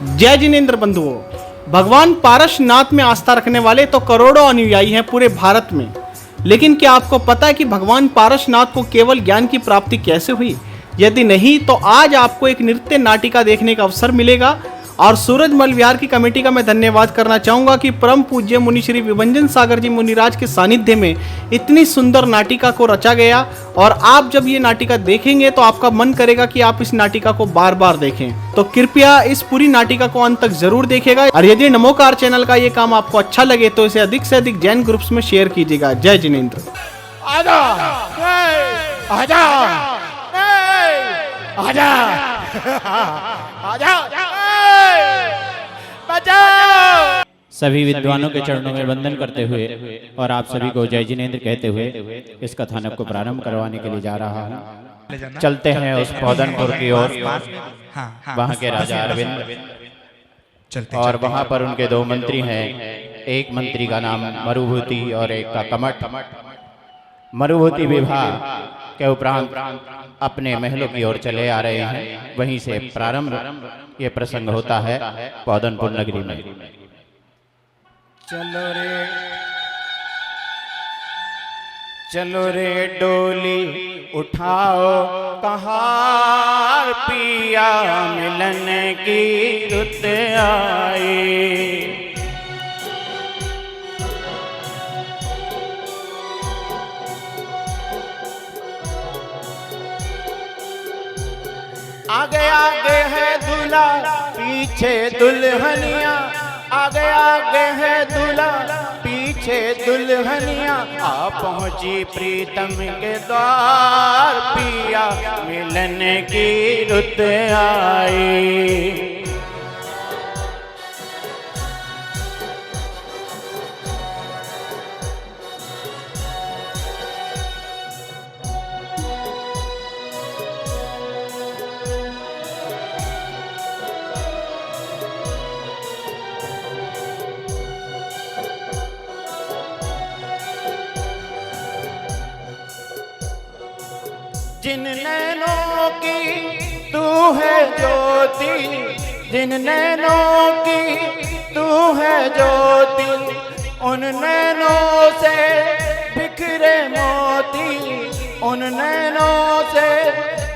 जय जिनेंद्र बंधुओं। भगवान पारसनाथ में आस्था रखने वाले तो करोड़ों अनुयायी हैं पूरे भारत में। लेकिन क्या आपको पता है कि भगवान पारसनाथ को केवल ज्ञान की प्राप्ति कैसे हुई? यदि नहीं तो आज आपको एक नृत्य नाटिका देखने का अवसर मिलेगा। और सूरजमल विहार की कमेटी का मैं धन्यवाद करना चाहूँगा कि परम पूज्य मुनि श्री विभंजन सागर जी मुनिराज के सानिध्य में इतनी सुंदर नाटिका को रचा गया। और आप जब ये नाटिका देखेंगे तो आपका मन करेगा कि आप इस नाटिका को बार बार देखें। तो कृपया इस पूरी नाटिका को अंत तक जरूर देखिएगा। और यदि नमोकार चैनल का ये काम आपको अच्छा लगे तो इसे अधिक से अधिक जैन ग्रुप्स में शेयर कीजिएगा। जय जिनेंद्र। आजा आजा आजा आजा बचाओ। सभी विद्वानों के चरणों में वंदन करते हुए और आप सभी को जय जिनेंद्र कहते हुए इस कथानक को प्रारंभ करवाने के लिए जा रहा हूँ। चलते हैं उस पौधनपुर की ओर। वहाँ के राजा अरविंद और वहाँ पर उनके दो मंत्री हैं। एक मंत्री का नाम मरुभूति और एक का कमठ। मरुभूति विवाह के उपरांत अपने महलों की ओर चले आ रहे हैं। वहीं से प्रारंभ ये प्रसंग होता है पौधनपुर नगरी में। चलो रे डोली उठाओ कहार पिया मिलन की रुत आई। आगे आगे है दूल्हा पीछे दुल्हनिया। आगे आगे है दूल्हा पीछे दुल्हनिया। आ पहुंची प्रीतम के द्वार पिया मिलन की रुत आई। जिन नैनों की तू है ज्योति, जिन नैनों की तू है ज्योति, उन नैनों से बिखरे मोती, उन नैनों से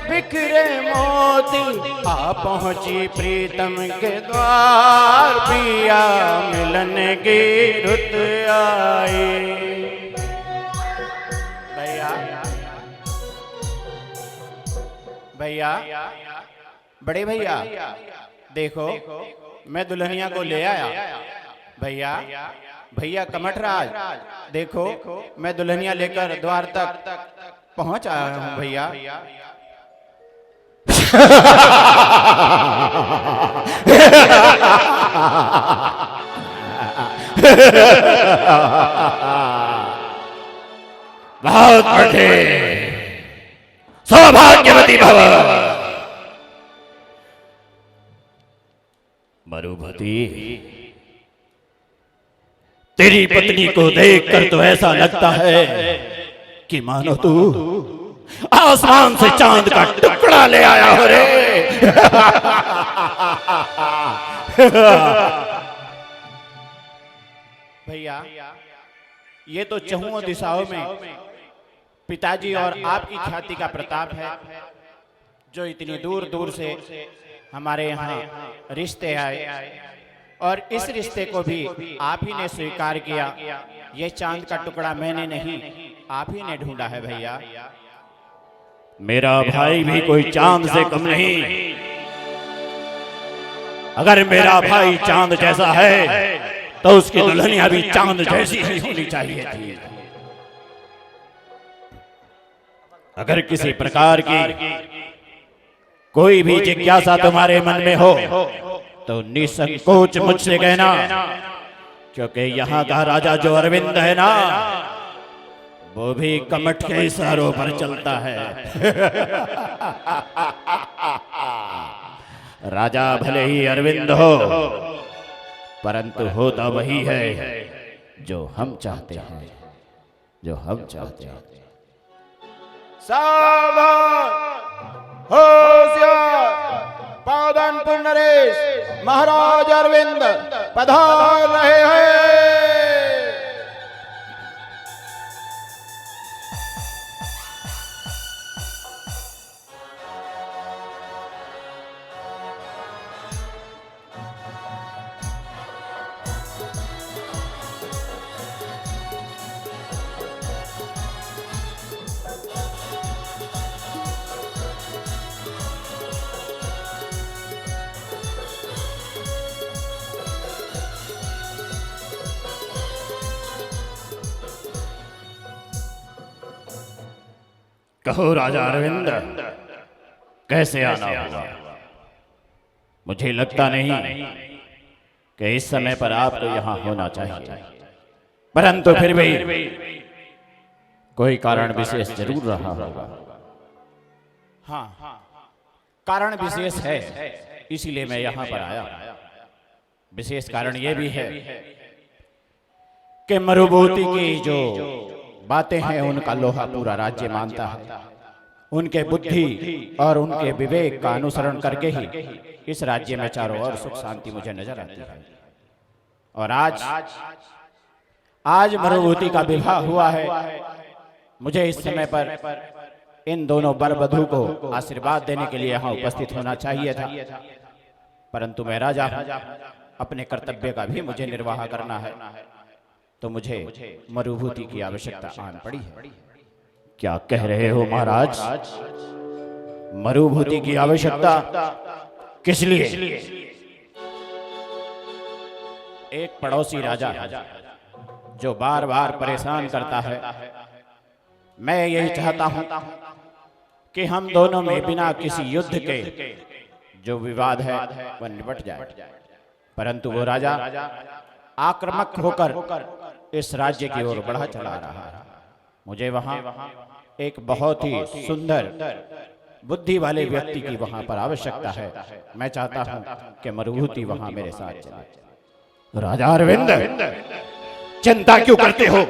बिखरे मोती। आ पहुंची प्रीतम के द्वार पिया मिलन की रुत आई। भैया बड़े भैया देखो मैं दुल्हनिया को ले आया। भैया भैया कमठराज देखो मैं दुल्हनिया लेकर द्वार तक पहुंच आया हूं। भैया बहुत बढ़े सौभाग्यवती भव। मरुभूति तेरी पत्नी को देखकर तो ऐसा लगता है कि मानो तू आसमान से चांद का टुकड़ा ले आया हो रे। भैया ये तो चहुओं दिशाओं में पिताजी और आपकी ख्याति का प्रताप है जो इतनी दूर दूर से हमारे यहाँ रिश्ते आए। और इस रिश्ते को भी आप ही ने स्वीकार किया। ये चांद का टुकड़ा मैंने नहीं आप ही ने ढूंढा है। भैया मेरा भाई भी कोई चांद से कम नहीं। अगर मेरा भाई चांद जैसा है तो उसकी दुल्हनिया भी चांद जैसी ही होनी चाहिए थी। अगर किसी प्रकार की कोई भी जिज्ञासा तुम्हारे मन में हो तो निसंकोच मुझसे कहना, क्योंकि यहाँ का राजा जो अरविंद है ना वो भी कमठ के इशारों पर चलता है। राजा भले ही अरविंद हो परंतु होता वही है जो हम चाहते हैं, जो हम चाहते हैं। सावधान होशियार पौधनपुर नरेश महाराज अरविंद पधार रहे हैं। कहो राजा अरविंद, कैसे आना होगा? मुझे लगता नहीं कि इस समय पर आपको यहां होना चाहिए, परंतु फिर भी कोई कारण विशेष जरूर रहा होगा। हाँ, कारण विशेष है, इसीलिए मैं यहाँ पर आया। विशेष कारण ये भी है कि मरुभूति की जो बातें हैं उनका लोहा पूरा राज्य मानता है। उनके बुद्धि और उनके विवेक का अनुसरण करके ही इस राज्य में चारों ओर सुख शांति मुझे नजर आती है। और आज मरुभूति का विवाह हुआ है। मुझे इस समय पर इन दोनों वर वधू को आशीर्वाद देने के लिए यहाँ उपस्थित होना चाहिए था, परंतु मैं राजा हूं, अपने कर्तव्य का भी मुझे निर्वाह करना है, तो मुझे मरुभूति की आवश्यकता आन पड़ी है। क्या कह रहे हो महाराज? मरुभूति की आवश्यकता किस लिए? एक पड़ोसी राजा जो बार बार परेशान करता है। मैं यही चाहता हूं कि हम दोनों में बिना किसी युद्ध के जो विवाद है वह निपट जाए, परंतु वो राजा आक्रामक होकर इस राज्य की ओर बढ़ा चला रहा है। मुझे वहां एक बहुत ही सुंदर बुद्धि वाले व्यक्ति की वहां पर आवश्यकता है। मैं चाहता हूं कि मरुभूति वहां मेरे साथ चले। राजा अरविंद, चिंता क्यों करते हो?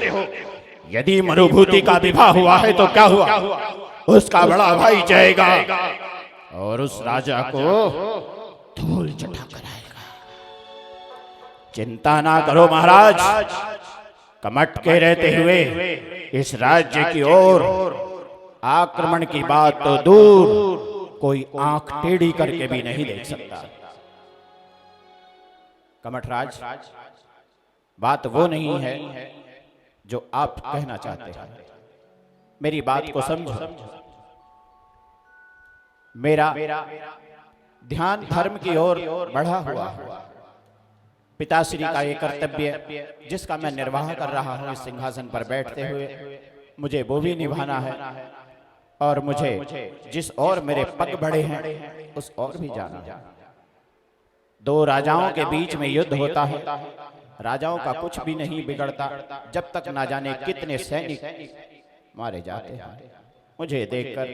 यदि मरुभूति का विवाह हुआ है तो क्या हुआ? उसका बड़ा भाई जाएगा और उस राजा को धूल चटा कराएगा। चिंता ना करो महाराज, कमट के रहते हुए इस राज्य की ओर आक्रमण की बात तो दूर, कोई आंख टेढ़ी करके भी नहीं देख सकता। कमठराज, बात वो नहीं है जो आप कहना चाहते हैं। मेरी बात को समझो। मेरा ध्यान धर्म की ओर बढ़ा हुआ है। पिताश्री का ये कर्तव्य जिसका मैं निर्वाह कर रहा हूं इस सिंहासन पर बैठते हुए, मुझे वो भी निभाना है, और मुझे जिस और मेरे पग बढ़े हैं उस और भी जाना है। दो राजाओं के बीच में युद्ध होता है, राजाओं का कुछ भी नहीं बिगड़ता जब तक ना जाने कितने सैनिक मारे जाते हैं। मुझे देखकर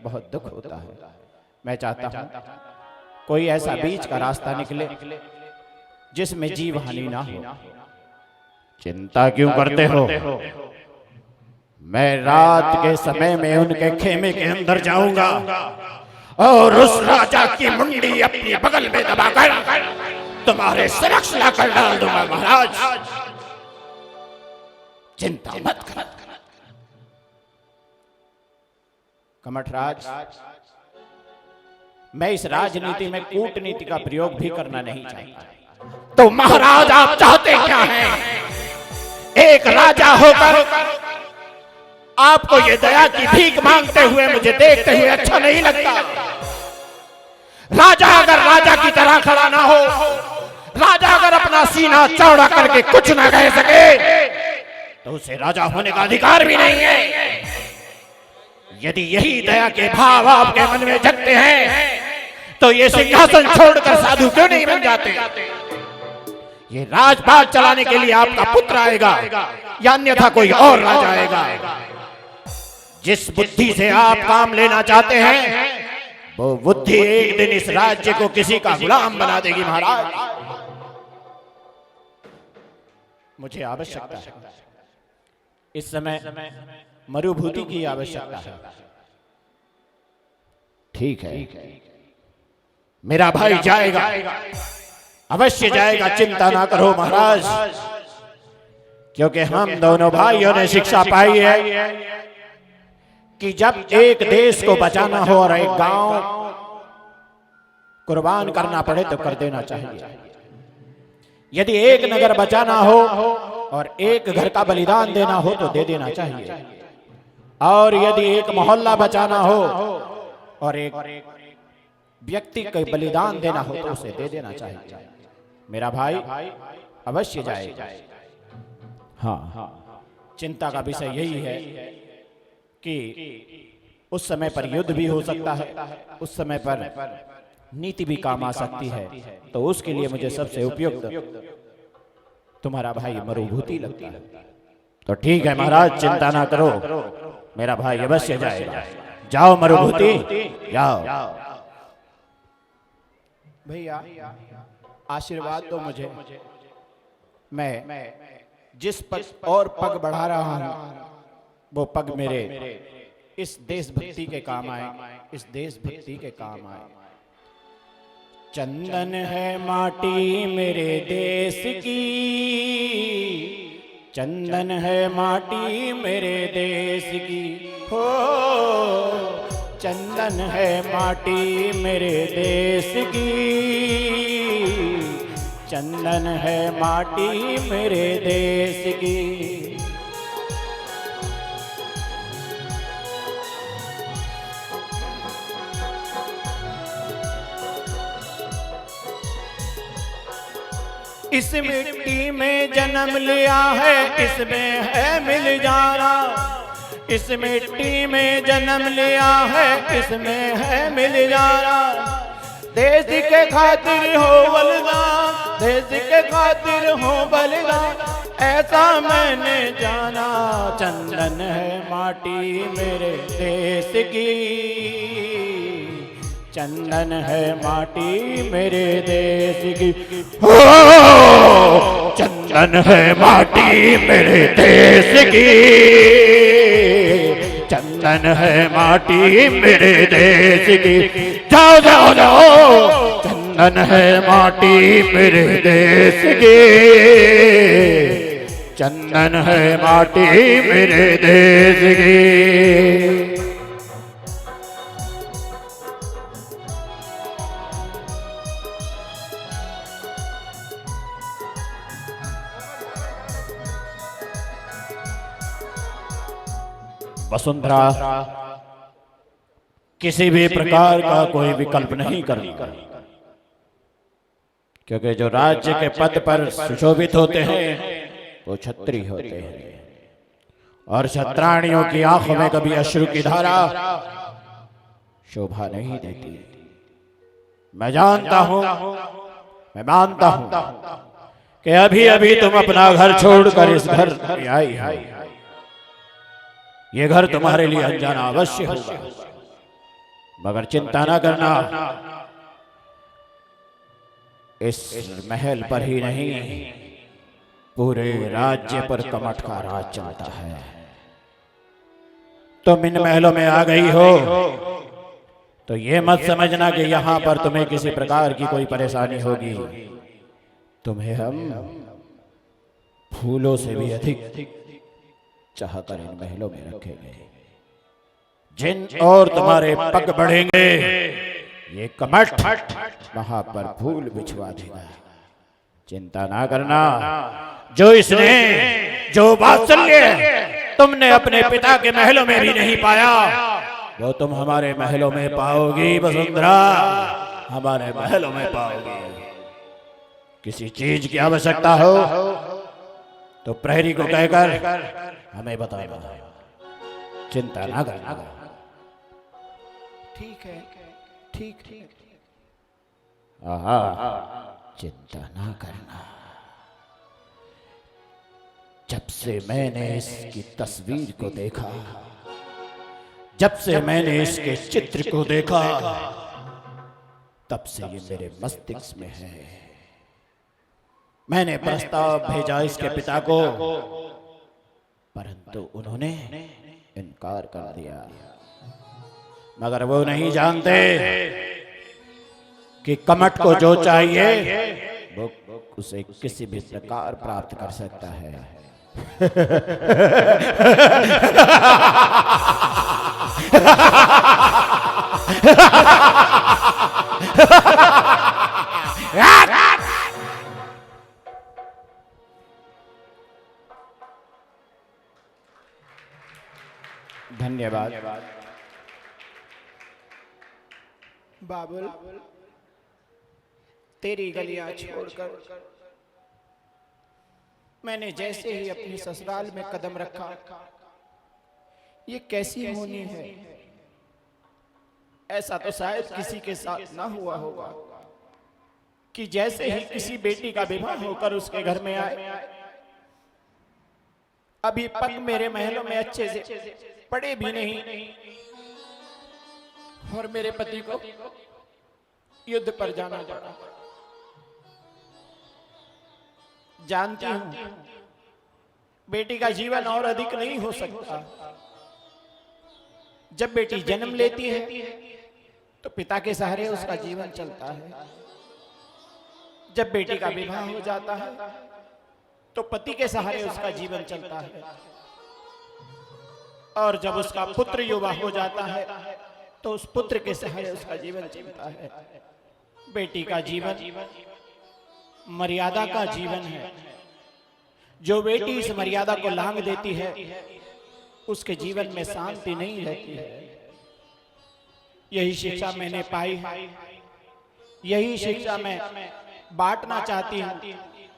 बहुत दुख होता है। मैं चाहता हूं कोई ऐसा बीच का रास्ता निकले जिसमें जीव हानि ना हो। चिंता क्यों करते हो? मैं रात के समय में उनके खेमे के अंदर जाऊंगा और उस राजा की मुंडी अपने बगल में दबाकर तुम्हारे समक्ष लाकर डाल दूंगा। महाराज, चिंता मत करो। कमठराज, मैं इस राजनीति में कूटनीति का प्रयोग भी करना नहीं चाहता। तो महाराज आप चाहते क्या हैं? एक राजा होकर आपको ये दया की भीख मांगते हुए मुझे देखते हुए अच्छा नहीं लगता। राजा अगर राजा की तरह खड़ा ना हो, राजा अगर अपना सीना चौड़ा करके कुछ ना कह सके, तो उसे राजा होने का अधिकार भी नहीं है। यदि यही दया के भाव आपके मन में जगते हैं तो ये सिंहासन छोड़कर साधु क्यों नहीं बन जाते? ये राजपाट चलाने के लिए आपका पुत्र आएगा या अन्यथा कोई और राजा आएगा। जिस बुद्धि से आप काम लेना चाहते हैं वो बुद्धि एक दिन इस राज्य को किसी का गुलाम बना देगी। महाराज, मुझे आवश्यकता है, इस समय मरुभूति की आवश्यकता है। ठीक है, मेरा भाई जाएगा, अवश्य जाएगा, चिंता ना करो महाराज, क्योंकि हम दोनों भाइयों ने शिक्षा पाई है कि जब एक देश को बचाना हो और एक गांव कुर्बान करना पड़े तो कर देना चाहिए। यदि एक नगर बचाना हो और एक घर का बलिदान देना हो तो दे देना चाहिए, और यदि एक मोहल्ला बचाना हो और एक व्यक्ति का बलिदान देना हो तो उसे दे देना चाहिए। मेरा भाई अवश्य जाएगा। हाँ, चिंता का विषय यही है कि उस समय पर युद्ध भी हो सकता है, उस समय पर नीति भी काम आ सकती है, तो उसके लिए मुझे सबसे उपयुक्त तुम्हारा भाई मरुभूति लगता है। तो ठीक है महाराज, चिंता ना करो, मेरा भाई अवश्य जाएगा। जाओ मरुभूति, जाओ। भैया आशीर्वाद दो मुझे, मैं जिस पग और पग बढ़ा रहा हूं वो पग मेरे इस देशभक्ति के काम आए, इस देशभक्ति के काम आए। चंदन है माटी मेरे देश की, चंदन है माटी मेरे देश की, हो चंदन है माटी मेरे देश की, चंदन है माटी मेरे देश की। इस मिट्टी में जन्म लिया है, इसमें है मिल जाना, इस मिट्टी में जन्म लिया है, इसमें है मिल जाना। देश के खातिर हो बलिदान, देश के खातिर हो बलिदान, ऐसा मैंने जाना। चंदन है माटी मेरे देश की, चंदन है माटी मेरे देश की, हो चंदन है माटी मेरे देश की, चंदन है माटी मेरे देश की। जाओ जाओ जाओ, चंदन है माटी मेरे देश की, चंदन है माटी मेरे देश की। वसुंधरा किसी भी प्रकार का कोई विकल्प नहीं करना, क्योंकि जो राज्य के पद पर सुशोभित होते हैं वो छत्री होते हैं, और छत्राणियों की आंखों में कभी अश्रु की धारा शोभा नहीं देती। मैं जानता हूं, मैं मानता हूं कि अभी अभी तुम अपना घर छोड़कर इस घर में आई हो। ये घर तुम्हारे लिए अनजाना अवश्य होगा, मगर चिंता ना करना, इस महल पर ही नहीं पूरे राज्य पर कमठ का राज चलता है। तुम इन महलों में आ गई हो तो ये मत समझना कि यहां पर तुम्हें किसी प्रकार की कोई परेशानी होगी। तुम्हें हम फूलों से भी अधिक चाहकर इन महलों में रखेंगे। जिन और तुम्हारे पग बढ़ेंगे ये कमठ वहां पर फूल बिछवा देगा। चिंता ना करना, जो इसने जो वात्सल्य तुमने अपने पिता के महलों में भी नहीं पाया वो तुम हमारे महलों में पाओगी वसुंधरा, हमारे महलों में पाओगी। किसी चीज की आवश्यकता हो तो प्रहरी को कहकर हमें बताएगा, चिंता ना करना। ठीक है, ठीक ठीक। आहा, चिंता ना करना। जब से मैंने इसकी तस्वीर को देखा, जब से मैंने इसके चित्र को देखा, तब से ये मेरे मस्तिष्क में है। मैंने प्रस्ताव भेजा इसके पिता को, परंतु उन्होंने इनकार कर दिया। मगर वो नहीं जानते कि कमट को जो चाहिए वो उसे किसी भी प्रकार प्राप्त कर सकता है। धन्यवाद। बाबुल, तेरी गलियां छोड़कर मैंने जैसे ही अपने ससुराल में कदम रखा, ये कैसी होनी है। ऐसा तो शायद किसी के साथ ना हुआ होगा कि जैसे ही किसी बेटी का विवाह होकर उसके घर में आए, अभी पग मेरे महलों में अच्छे से पड़े भी नहीं और मेरे पति को युद्ध पर जाना पड़ा। जानती हूं बेटी का जीवन और अधिक नहीं हो सकता। जब बेटी जन्म लेती है तो पिता के सहारे उसका जीवन चलता है। जब बेटी का विवाह हो जाता है तो पति के सहारे उसका जीवन चलता है। और जब उसका पुत्र युवा हो जाता है तो उस पुत्र के सहारे उसका जीवन चलता है। बेटी का जीवन मर्यादा का जीवन है। जो बेटी इस मर्यादा को लांघ देती है उसके जीवन में शांति नहीं रहती है। यही शिक्षा मैंने पाई है, यही शिक्षा मैं बांटना चाहती हूँ,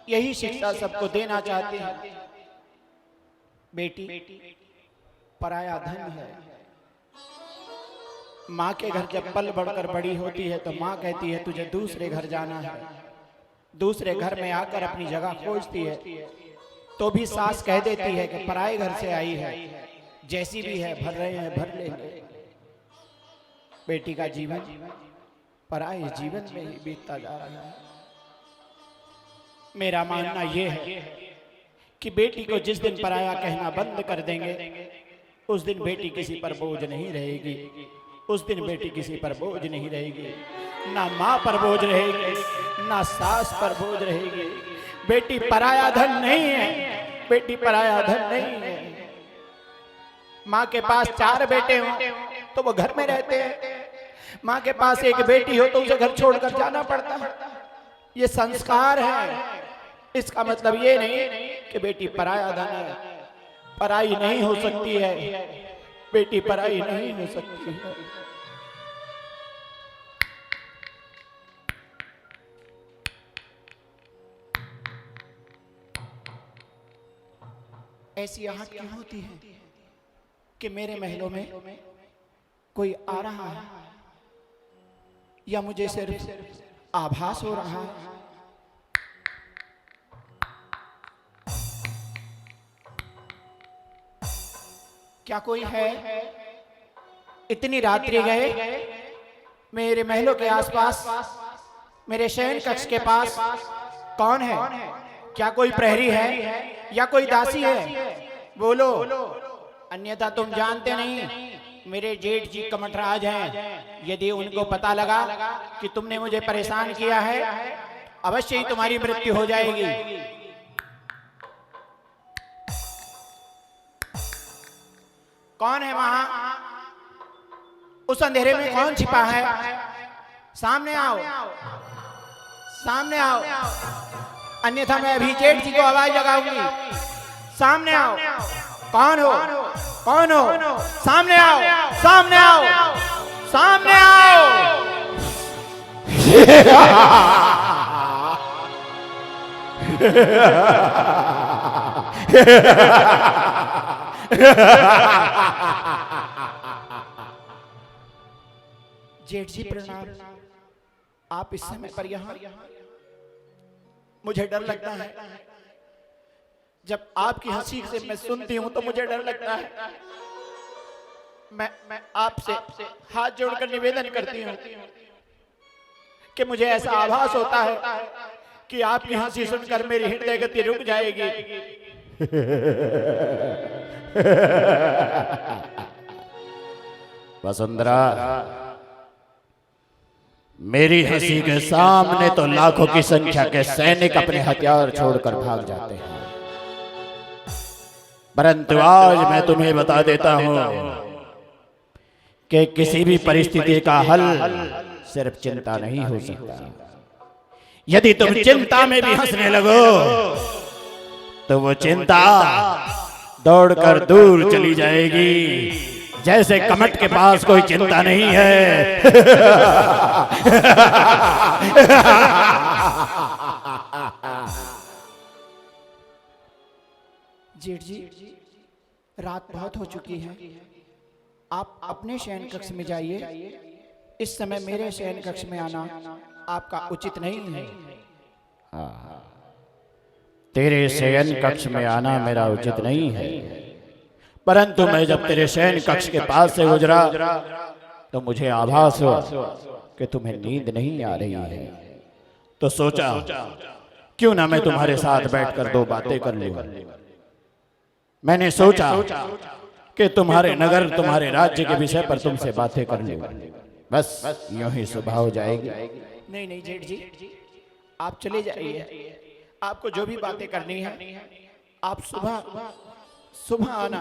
यही शिक्षा सबको देना चाहती हूँ। बेटी पराया धन है। माँ के घर जब पल बढ़कर बड़ी होती है तो माँ कहती है तुझे दूसरे घर जाना है। दूसरे घर में आकर अपनी जगह खोजती है तो भी सास कह देती है कि पराए घर से आई है, जैसी भी है भर रहे हैं भर लेंगे। बेटी का जीवन पराए जीवन में ही बीतता जा रहा है। मेरा मानना यह है कि बेटी को जिस दिन पराया कहना बंद कर देंगे उस दिन बेटी किसी पर बोझ नहीं रहेगी। उस दिन बेटी किसी पर बोझ नहीं रहेगी, ना माँ पर बोझ रहेगी ना सास पर बोझ रहेगी। बेटी पराया धन नहीं है, बेटी पराया धन नहीं है। माँ के पास 4 बेटे हों तो वो घर में रहते हैं, माँ के पास एक बेटी हो तो उसे घर छोड़कर जाना पड़ता है। ये संस्कार है। इसका मतलब ये नहीं कि बेटी पराया धन है। पराई नहीं हो सकती है, बेटी पराई नहीं हो सकती है। ऐसी आहट क्यों होती है कि मेरे महलों में कोई आ रहा है या मुझे सिर्फ आभास हो रहा है। क्या कोई है? इतनी रात्रि गए मेरे महलों के आसपास, मेरे शयन कक्ष के पास कौन है? क्या कोई प्रहरी है या कोई दासी है? बोलो, अन्यथा तुम जानते नहीं मेरे जेठ जी कमठराज हैं। यदि उनको पता लगा कि तुमने मुझे परेशान किया है अवश्य ही तुम्हारी मृत्यु हो जाएगी। कौन है वहां? उस अंधेरे में कौन छिपा है? सामने आओ, सामने आओ, अन्यथा मैं अभी जेठ जी को आवाज लगाऊंगी। सामने आओ। कौन हो? कौन हो? सामने आओ, सामने आओ, सामने आओ। जेठ जी प्रणाम। आप इस समय पर यहाँ? मुझे डर लगता है। जब आपकी हंसी से मैं सुनती हूँ तो मुझे डर लगता है। मैं आपसे हाथ जोड़कर निवेदन करती हूँ कि मुझे ऐसा आभास होता है कि आपकी हंसी सुनकर मेरी हृदय गति रुक जाएगी। वसुंधरा, मेरी हंसी के सामने तो लाखों की संख्या के सैनिक अपने हथियार छोड़कर भाग जाते हैं, परंतु आज मैं तुम्हें बता देता हूं कि किसी भी परिस्थिति का हल सिर्फ चिंता नहीं हो सकता। यदि तुम चिंता में भी हंसने लगो तो वो चिंता दौड़कर दूर चली जाएगी, जैसे कमट के पास कोई चिंता नहीं है। जेठ जी, रात बहुत हो चुकी है, आप अपने शयन कक्ष में जाइए। इस समय मेरे शयन कक्ष में आना आपका उचित नहीं है। तेरे शयन कक्ष में आना मेरा उचित नहीं है, परंतु मैं जब तेरे शयन कक्ष के पास से गुजरा तो मुझे आभास हुआ कि तुम्हें नींद नहीं आ रही है, तो सोचा क्यों ना मैं तुम्हारे साथ बैठकर दो बातें कर लूं। मैंने सोचा कि तुम्हारे नगर, तुम्हारे राज्य के विषय पर तुमसे बातें कर लूं, बस यूं ही सुबह हो जाएगी। नहीं नहीं जेठ जी, आप चले जाइए। आपको जो भी बातें करनी है आप सुबह आना।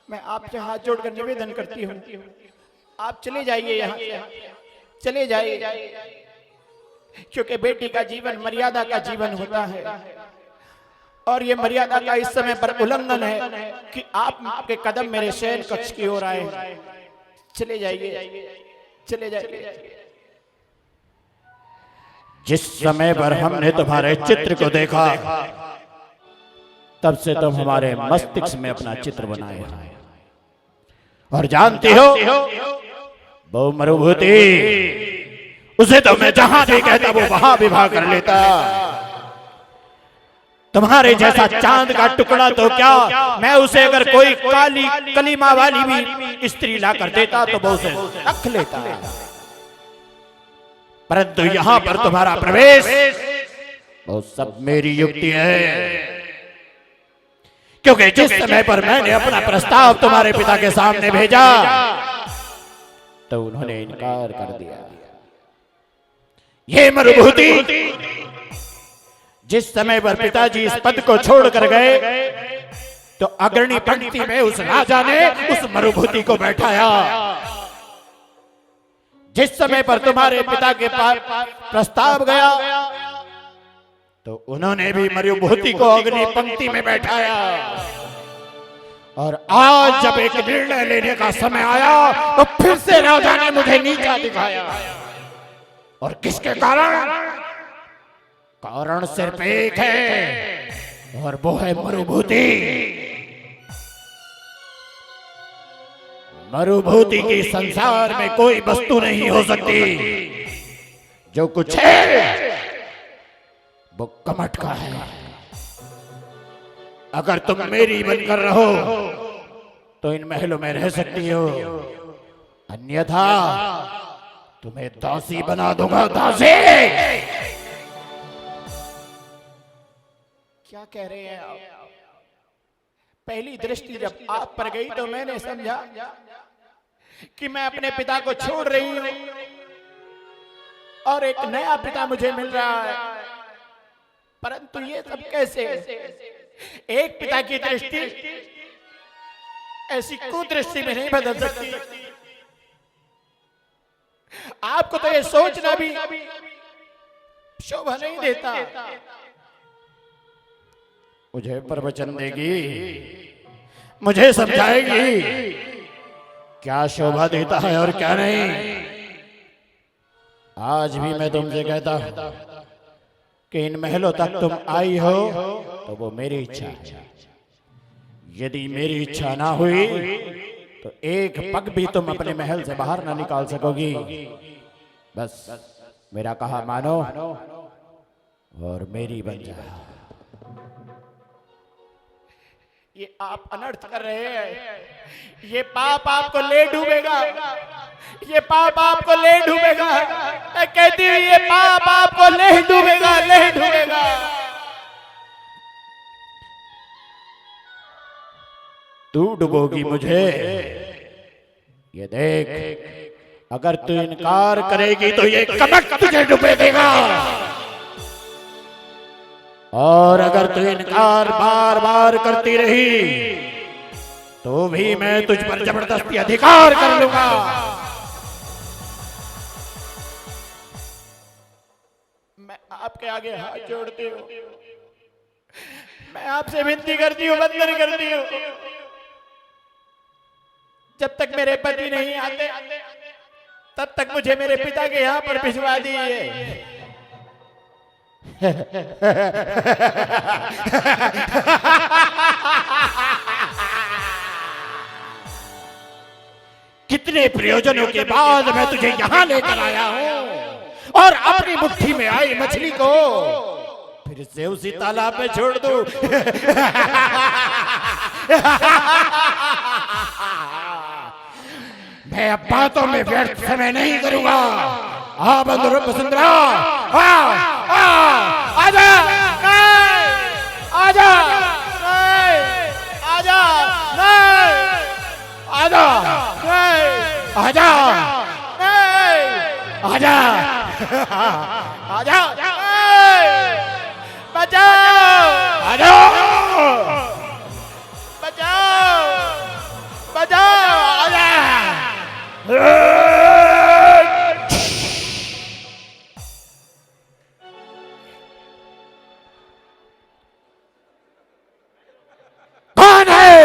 मैं आपसे हाथ जोड़कर निवेदन करती हूँ, आप चले जाइए यहाँ से, चले जाइए, क्योंकि बेटी का जीवन मर्यादा का जीवन होता है और ये मर्यादा का इस समय पर उल्लंघन है कि आपके कदम मेरे शयन कक्ष की ओर आए। चले जाइए, चले जाइए। जिस समय पर हमने तुम्हारे चित्र को देखा तब से तुम हमारे मस्तिष्क में अपना चित्र बनाए और जानती हो वो मरुभूति, उसे तो मैं जहां भी कहता वो वहां विवाह कर लेता। तुम्हारे जैसा चांद का टुकड़ा तो क्या, मैं उसे अगर कोई काली कलीमा वाली भी स्त्री ला कर देता तो वो उसे रख लेता। परंतु यहां पर तुम्हारा प्रवेश वो सब मेरी युक्ति है, क्योंकि जिस समय पर मैंने अपना प्रस्ताव तुम्हारे पिता के सामने भेजा तो उन्होंने इनकार कर दिया। ये मरुभूति जिस समय पर पिताजी इस पद को छोड़कर गए तो अग्रणी पंक्ति में उस राजा ने उस मरुभूति को बैठाया। जिस समय पर तुम्हारे पिता के पास प्रस्ताव गया तो उन्होंने भी मरुभूति को अग्नि पंक्ति में बैठाया। और आज जब एक निर्णय लेने का समय आया तो फिर से राजा ने मुझे नीचा दिखाया। और किसके कारण? कारण सिर्फ एक है और वो है मरुभूति। मरुभूति की संसार में कोई वस्तु नहीं हो सकती, जो कुछ है वो कमट का है। अगर तुम मेरी बनकर रहो तो इन महलों में रह सकती हो, अन्यथा तुम्हें दासी बना दूंगा। दासी! क्या कह रहे हैं आप? पहली दृष्टि जब आप पर गई तो मैंने समझा कि मैं अपने पिता को छोड़ रही हूं और एक नया पिता मुझे मिल रहा है, परंतु ये सब कैसे? एक पिता की दृष्टि ऐसी कुदृष्टि में नहीं बदल सकती। आपको तो ये सोचना भी शोभा नहीं देता। मुझे प्रवचन देगी, मुझे समझाएगी क्या शोभा देता है और क्या नहीं। आज भी मैं तुमसे कहता हूं कि इन महलों तक तुम आई हो तो वो मेरी इच्छा है। यदि मेरी इच्छा ना हुई तो एक पग भी तुम अपने महल से बाहर ना निकाल सकोगी। बस मेरा कहा मानो और मेरी बन जाओ। ये आप अनर्थ कर रहे हैं। ये पाप आपको ले डूबेगा, ये पाप आपको ले डूबेगा। मैं कहती हूँ ये पाप आपको ले डूबेगा, ले डूबेगा। तू डुबोगी मुझे, ये देख अगर तू इनकार करेगी तो ये कमट तुझे डुबे देगा, और अगर तू इनकार बार बार करती रही तो भी मैं तुझ पर जबरदस्ती अधिकार कर लूंगा। मैं आपके आगे हाथ जोड़ती हूँ, मैं आपसे विनती करती हूँ, वंदन करती हूँ, जब तक मेरे पति नहीं आते तब तक मुझे मेरे पिता के यहाँ पर भिजवा दीजिए। कितने प्रयोजनों के बाद मैं तुझे यहाँ लेकर आया हूँ और अपनी मुट्ठी में आई मछली को फिर से उसी तालाब में छोड़ दूं। मैं अब बातों में व्यर्थ समय नहीं करूंगा। आ बंदर वसुंधरा, आजा, आजा, आजा, आजा, आजा, आजा, आजा, बचाओ, आजा, बचाओ, बचाओ, आजा। कौन है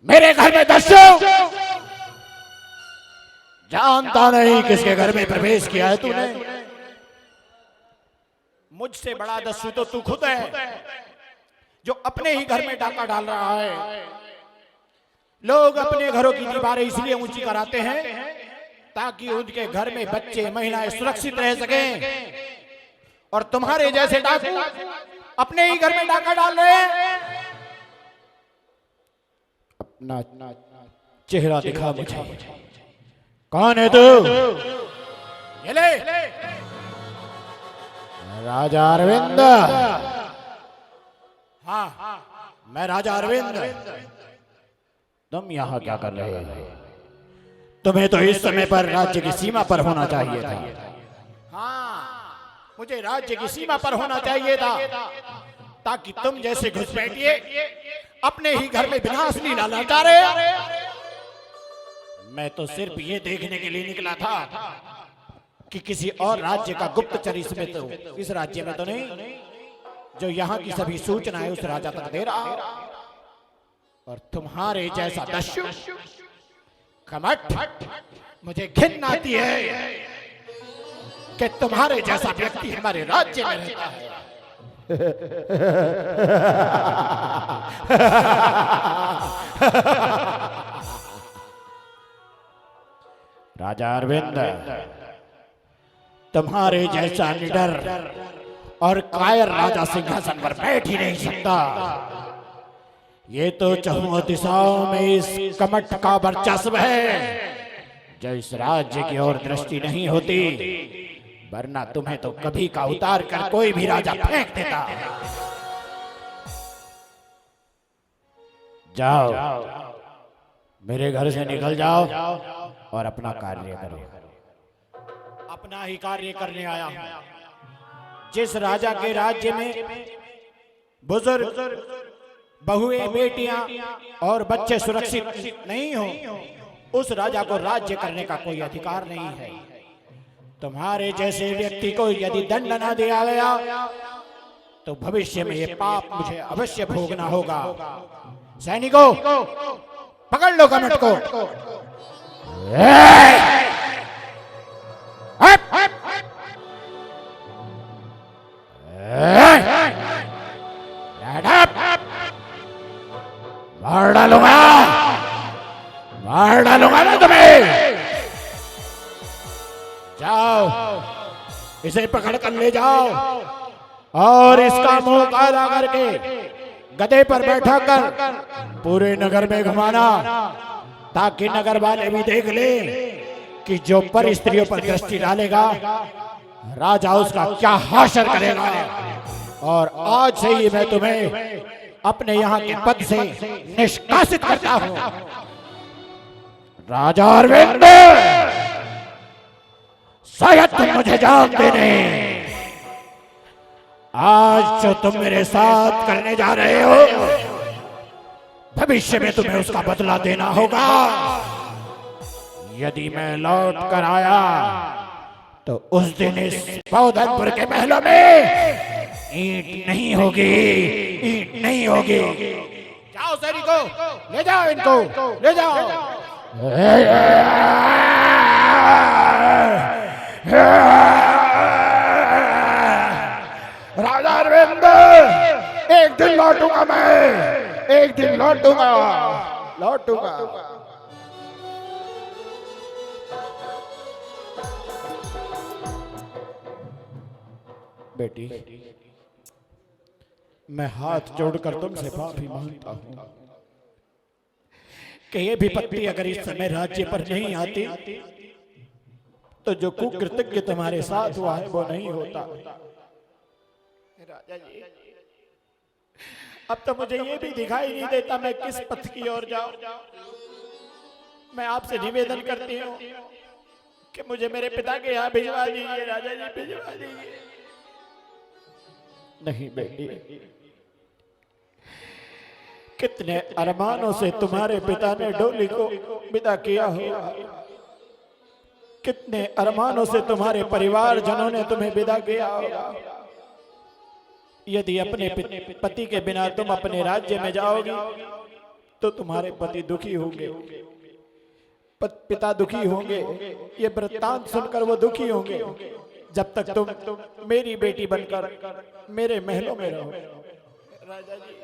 मेरे घर में दस्यु? जानता नहीं किसके घर में प्रवेश किया है तूने। मुझसे बड़ा दस्यु तो तू खुद है, जो अपने ही घर में डाका डाल रहा है। लोग अपने घरों की दीवारें इसलिए ऊंची कराते हैं ताकि उनके घर में बच्चे महिलाएं सुरक्षित रह सकें, और तुम्हारे जैसे डाकू अपने ही घर में डाका डाल रहे हैं। अपना चेहरा दिखा मुझे, कौन है तू? ये ले, राजा अरविंद। हाँ, मैं राजा अरविंद। तुम यहाँ क्या कर रहे हो? तुम्हें तो इस समय पर राज्य की सीमा पर होना चाहिए था। हाँ, मुझे राज्य की सीमा पर होना चाहिए था ताकि तुम जैसे घुसपैठिए अपने ही घर में विनाश लीला लगा रहे। मैं तो सिर्फ ये देखने के लिए निकला था कि किसी और राज्य का गुप्तचर इसमें तो इस राज्य में तो नहीं, जो यहाँ की सभी सूचनाएं उस राजा तक दे रहा। और तुम्हारे जैसा दस्यु कमट, मुझे घिन आती है कि तुम्हारे जैसा व्यक्ति हमारे राज्य में रहता है। राजा अरविंद, तुम्हारे जैसा निडर और कायर राजा सिंहासन पर बैठ ही नहीं सकता। ये तो चहुओं दिशाओं में इस कमट का वर्चस्व है जो इस राज्य की ओर दृष्टि नहीं होती, वरना तुम्हें तो कभी का उतार कर कोई भी राजा फेंक देता। जाओ, मेरे घर से निकल जाओ और अपना कार्य करो। अपना ही कार्य करने आया हूं। जिस राजा के राज्य में बुजुर्ग, बहुएं, बेटियां और बच्चे सुरक्षित नहीं हो, उस राजा को राज्य करने का कोई अधिकार नहीं है। तुम्हारे जैसे व्यक्ति को यदि दंड न दिया गया तो भविष्य में ये पाप मुझे अवश्य भोगना होगा। सैनिकों, पकड़ लो कमट को। मार डालूंगा, मार डालूंगा मैं तुम्हें। जाओ, इसे पकड़ कर ले जाओ और इसका मुंह काला करके गधे पर बैठा कर पूरे नगर में घुमाना, ताकि नगर वाले भी देख ले कि जो पर स्त्रियों पर दृष्टि डालेगा राजा उसका क्या हाशर करेगा। और आज से ही मैं तुम्हें अपने यहाँ के पद से निष्कासित करता हूँ। राजा अरविंद, शायद तुम मुझे जानते नहीं। आज जो तुम मेरे साथ करने जा रहे हो, भविष्य में तुम्हें उसका बदला देना होगा। यदि मैं लौट कर आया तो उस दिन इस पौधनपुर के महलों में ईंट नहीं होगी, ईंट नहीं होगी। जाओ सैनिकों, ले जाओ इनको, ले जाओ। राजा अरविंद, एक दिन लौटूंगा मैं, एक दिन लौटूंगा, लौटूंगा। बेटी, मैं हाथ जोड़कर तुमसे माफी मांगता हूं कि ये विपत्ति अगर इस समय राज्य पर नहीं आती तो जो कुकृत्य तुम्हारे साथ हुआ है वो नहीं होता। राजा जी, अब तो मुझे ये भी दिखाई नहीं देता मैं किस पथ की ओर जाऊं। मैं आपसे निवेदन करती हूँ कि मुझे मेरे पिता के यहाँ भिजवा दीजिए। राजा जी, भिजवा दीजिए। नहीं बेटी, कितने अरमानों से तुम्हारे पिता ने डोली को विदा किया होगा, कितने अरमानों से तुम्हारे परिवारजनों ने तुम्हें विदा किया होगा। यदि अपने पति के बिना तुम अपने राज्य में जाओगी तो तुम्हारे पति दुखी होंगे, पिता दुखी होंगे। ये वृत्तांत सुनकर वो दुखी होंगे। जब तक तुम मेरी बेटी बनकर मेरे महलों में रहो। राजा जी,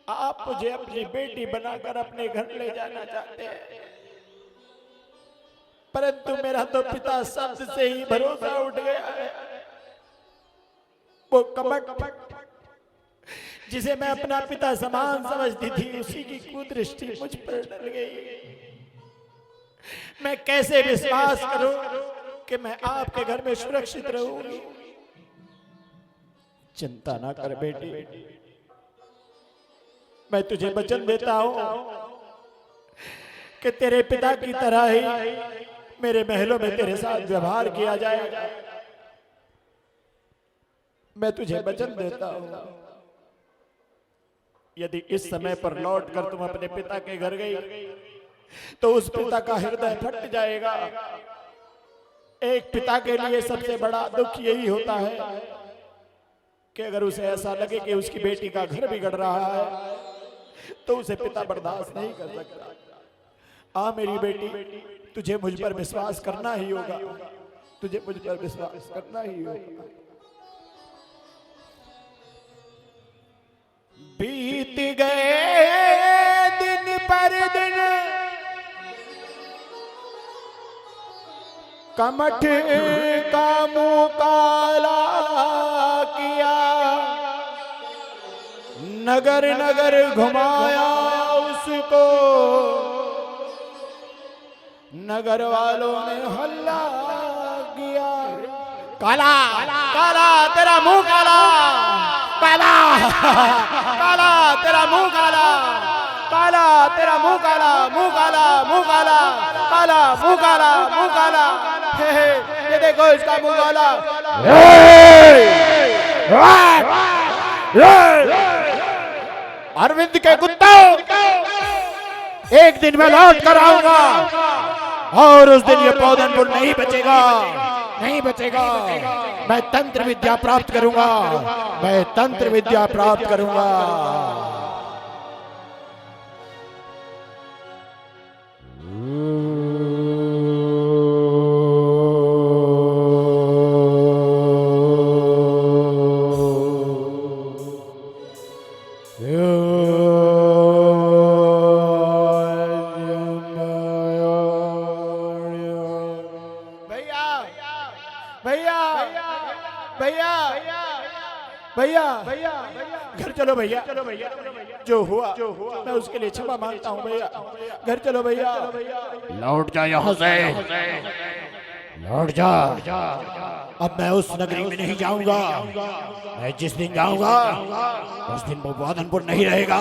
आप मुझे अपनी बेटी बनाकर अपने घर ले जाना चाहते हैं, परंतु मेरा तो पिता शब्द से ही भरोसा उठ गया है। वो कपट जिसे मैं अपना पिता समान समझती थी, उसी की कुदृष्टि मुझ पर डल गई। मैं कैसे विश्वास करूं कि मैं आपके घर में सुरक्षित रहूंगी। चिंता ना कर बेटी, मैं तुझे वचन देता हूं कि तेरे पिता की तरह ही मेरे महलों में तेरे साथ व्यवहार किया जाएगा। मैं तुझे वचन देता हूं, यदि इस समय पर लौटकर तुम अपने पिता के घर गई तो उस पिता का हृदय फट जाएगा। एक पिता के लिए सबसे बड़ा दुख यही होता है कि अगर उसे ऐसा लगे कि उसकी बेटी का घर बिगड़ रहा है तो उसे पिता बर्दाश्त नहीं कर सकता। मेरी बेटी, तुझे मुझ पर विश्वास करना ही होगा, तुझे मुझ पर विश्वास करना ही होगा। बीत गए दिन पर दिन, कमठ का मुंह काला किया, नगर नगर घुमाया उसको, नगर वालों ने हल्ला किया। काला काला तेरा मुंह काला, काला काला तेरा मुंह काला, काला तेरा मुंह काला, मुंह काला, मुंह काला, काला मुंह काला, मुंह काला। ये देखो इसका मुंह काला। अरविंद के कुत्तों, एक दिन मैं लौट कर आऊंगा और उस दिन ये पौधनपुर नहीं बचेगा, नहीं बचेगा। मैं तंत्र विद्या प्राप्त करूंगा, मैं तंत्र विद्या प्राप्त करूंगा। भैया घर चलो भैया, जो हुआ मैं उसके लिए क्षमा मांगता हूँ भैया। घर चलो भैया। लौट जा यहाँ से, लौट जा। अब मैं उस नगरी में नहीं जाऊंगा। मैं जिस दिन जाऊंगा उस दिन वो बौद्धनपुर नहीं रहेगा।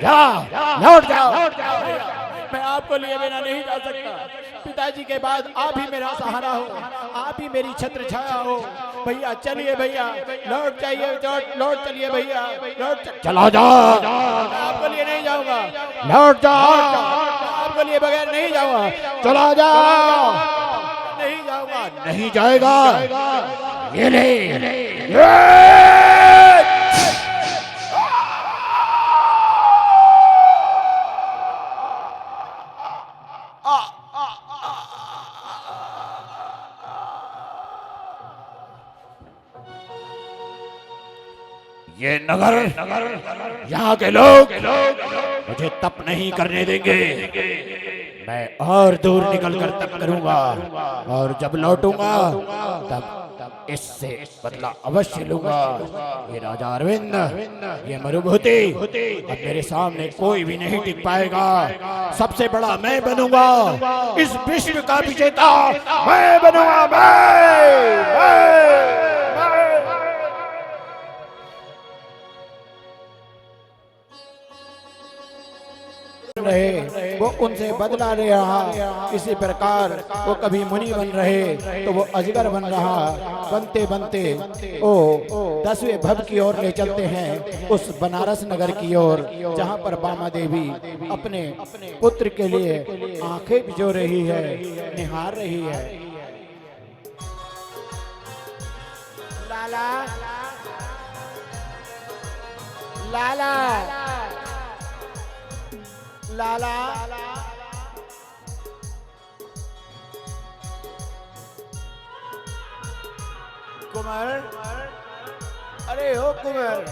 जा, लौट जाओ। मैं आपको लिए बिना नहीं जा सकता। पिताजी के बाद आप ही मेरा सहारा हो, आप ही मेरी छत्र छाया हो। भैया चलिए भैया, लौट जाइए, लौट चलिए भैया, चला जाओ। मैं आपको लिए नहीं जाऊंगा, लौट जाओ। आपको लिए बगैर नहीं जाऊंगा, चला जाओ। नहीं जाऊंगा। नहीं जाएगा। ये ले, ये नगर, यहाँ के लोग मुझे तप नहीं करने देंगे। मैं और दूर निकलकर तप करूंगा और जब लौटूंगा तब इससे बदला अवश्य लूंगा। ये राजा अरविंद, ये मरुभूति, अब मेरे सामने कोई भी नहीं टिक पाएगा। सबसे बड़ा मैं बनूंगा, इस विश्व का विजेता मैं बनूंगा। मैं। रहे वो उनसे बदला ले रहा, इसी प्रकार वो कभी मुनि बन रहे तो वो अजगर बन रहा। बनते बनते ओ 10वें भव की ओर ले चलते हैं, उस बनारस नगर की ओर, जहाँ पर बामा देवी अपने पुत्र के लिए आंखें भिजो रही है, निहार रही है। लाला लाला लाला कुमार, अरे हो कुमार,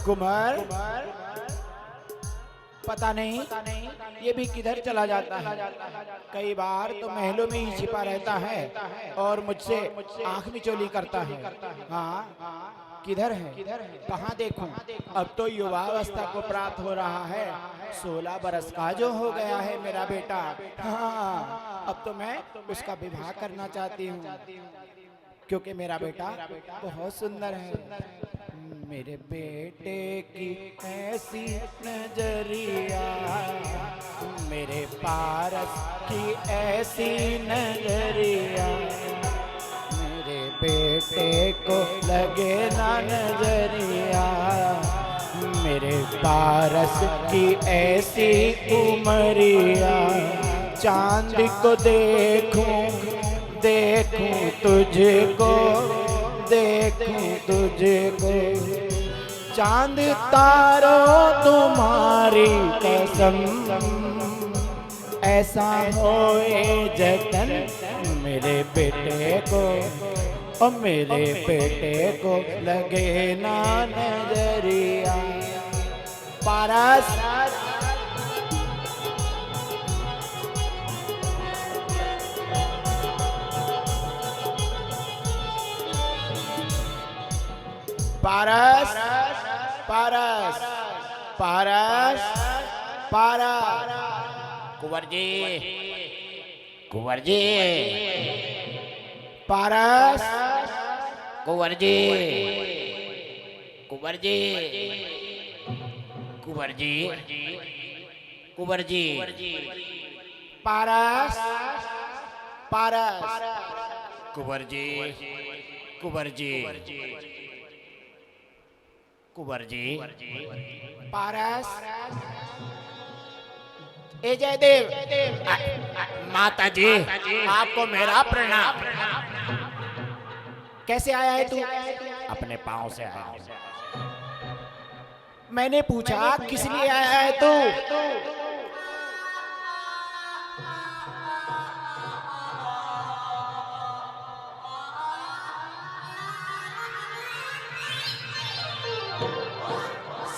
कुमार पता नहीं ये भी किधर चला जाता है। कई बार तो महलों में ही छिपा रहता है और मुझसे आंख मिचोली करता है। हाँ किधर है, कहाँ देखूं? अब तो युवावस्था को प्राप्त हो रहा है, 16 बरस का जो हो गया है मेरा बेटा। हाँ अब तो मैं उसका विवाह करना चाहती हूँ, क्योंकि मेरा बेटा बहुत सुंदर है। मेरे बेटे की ऐसी नजरिया, मेरे पारस की ऐसी नजरिया, मेरे बेटे को लगे ना नजरिया, मेरे पारस की ऐसी उमरिया। चांद को देखूं देखूं तुझको, देखूं तुझको, चांद तारों तुम्हारी कसम, ऐसा होए जतन मेरे बेटे को, और मेरे बेटे को लगे ना नजरिया। पारस पारस पारस पारस पारस। कुंवर जी, कुंवर जी, पारस कुंवर जी, कुंवर जी, कुंवर जी, कुंवर जी, पारस पारस कुंवर जी, कुंवर जी, कुंवर जी, पारस। ए जयदेव, माता जी आपको मेरा प्रणाम। कैसे आया है तू? अपने पाँव से आया। मैंने पूछा किस लिए आया है तू?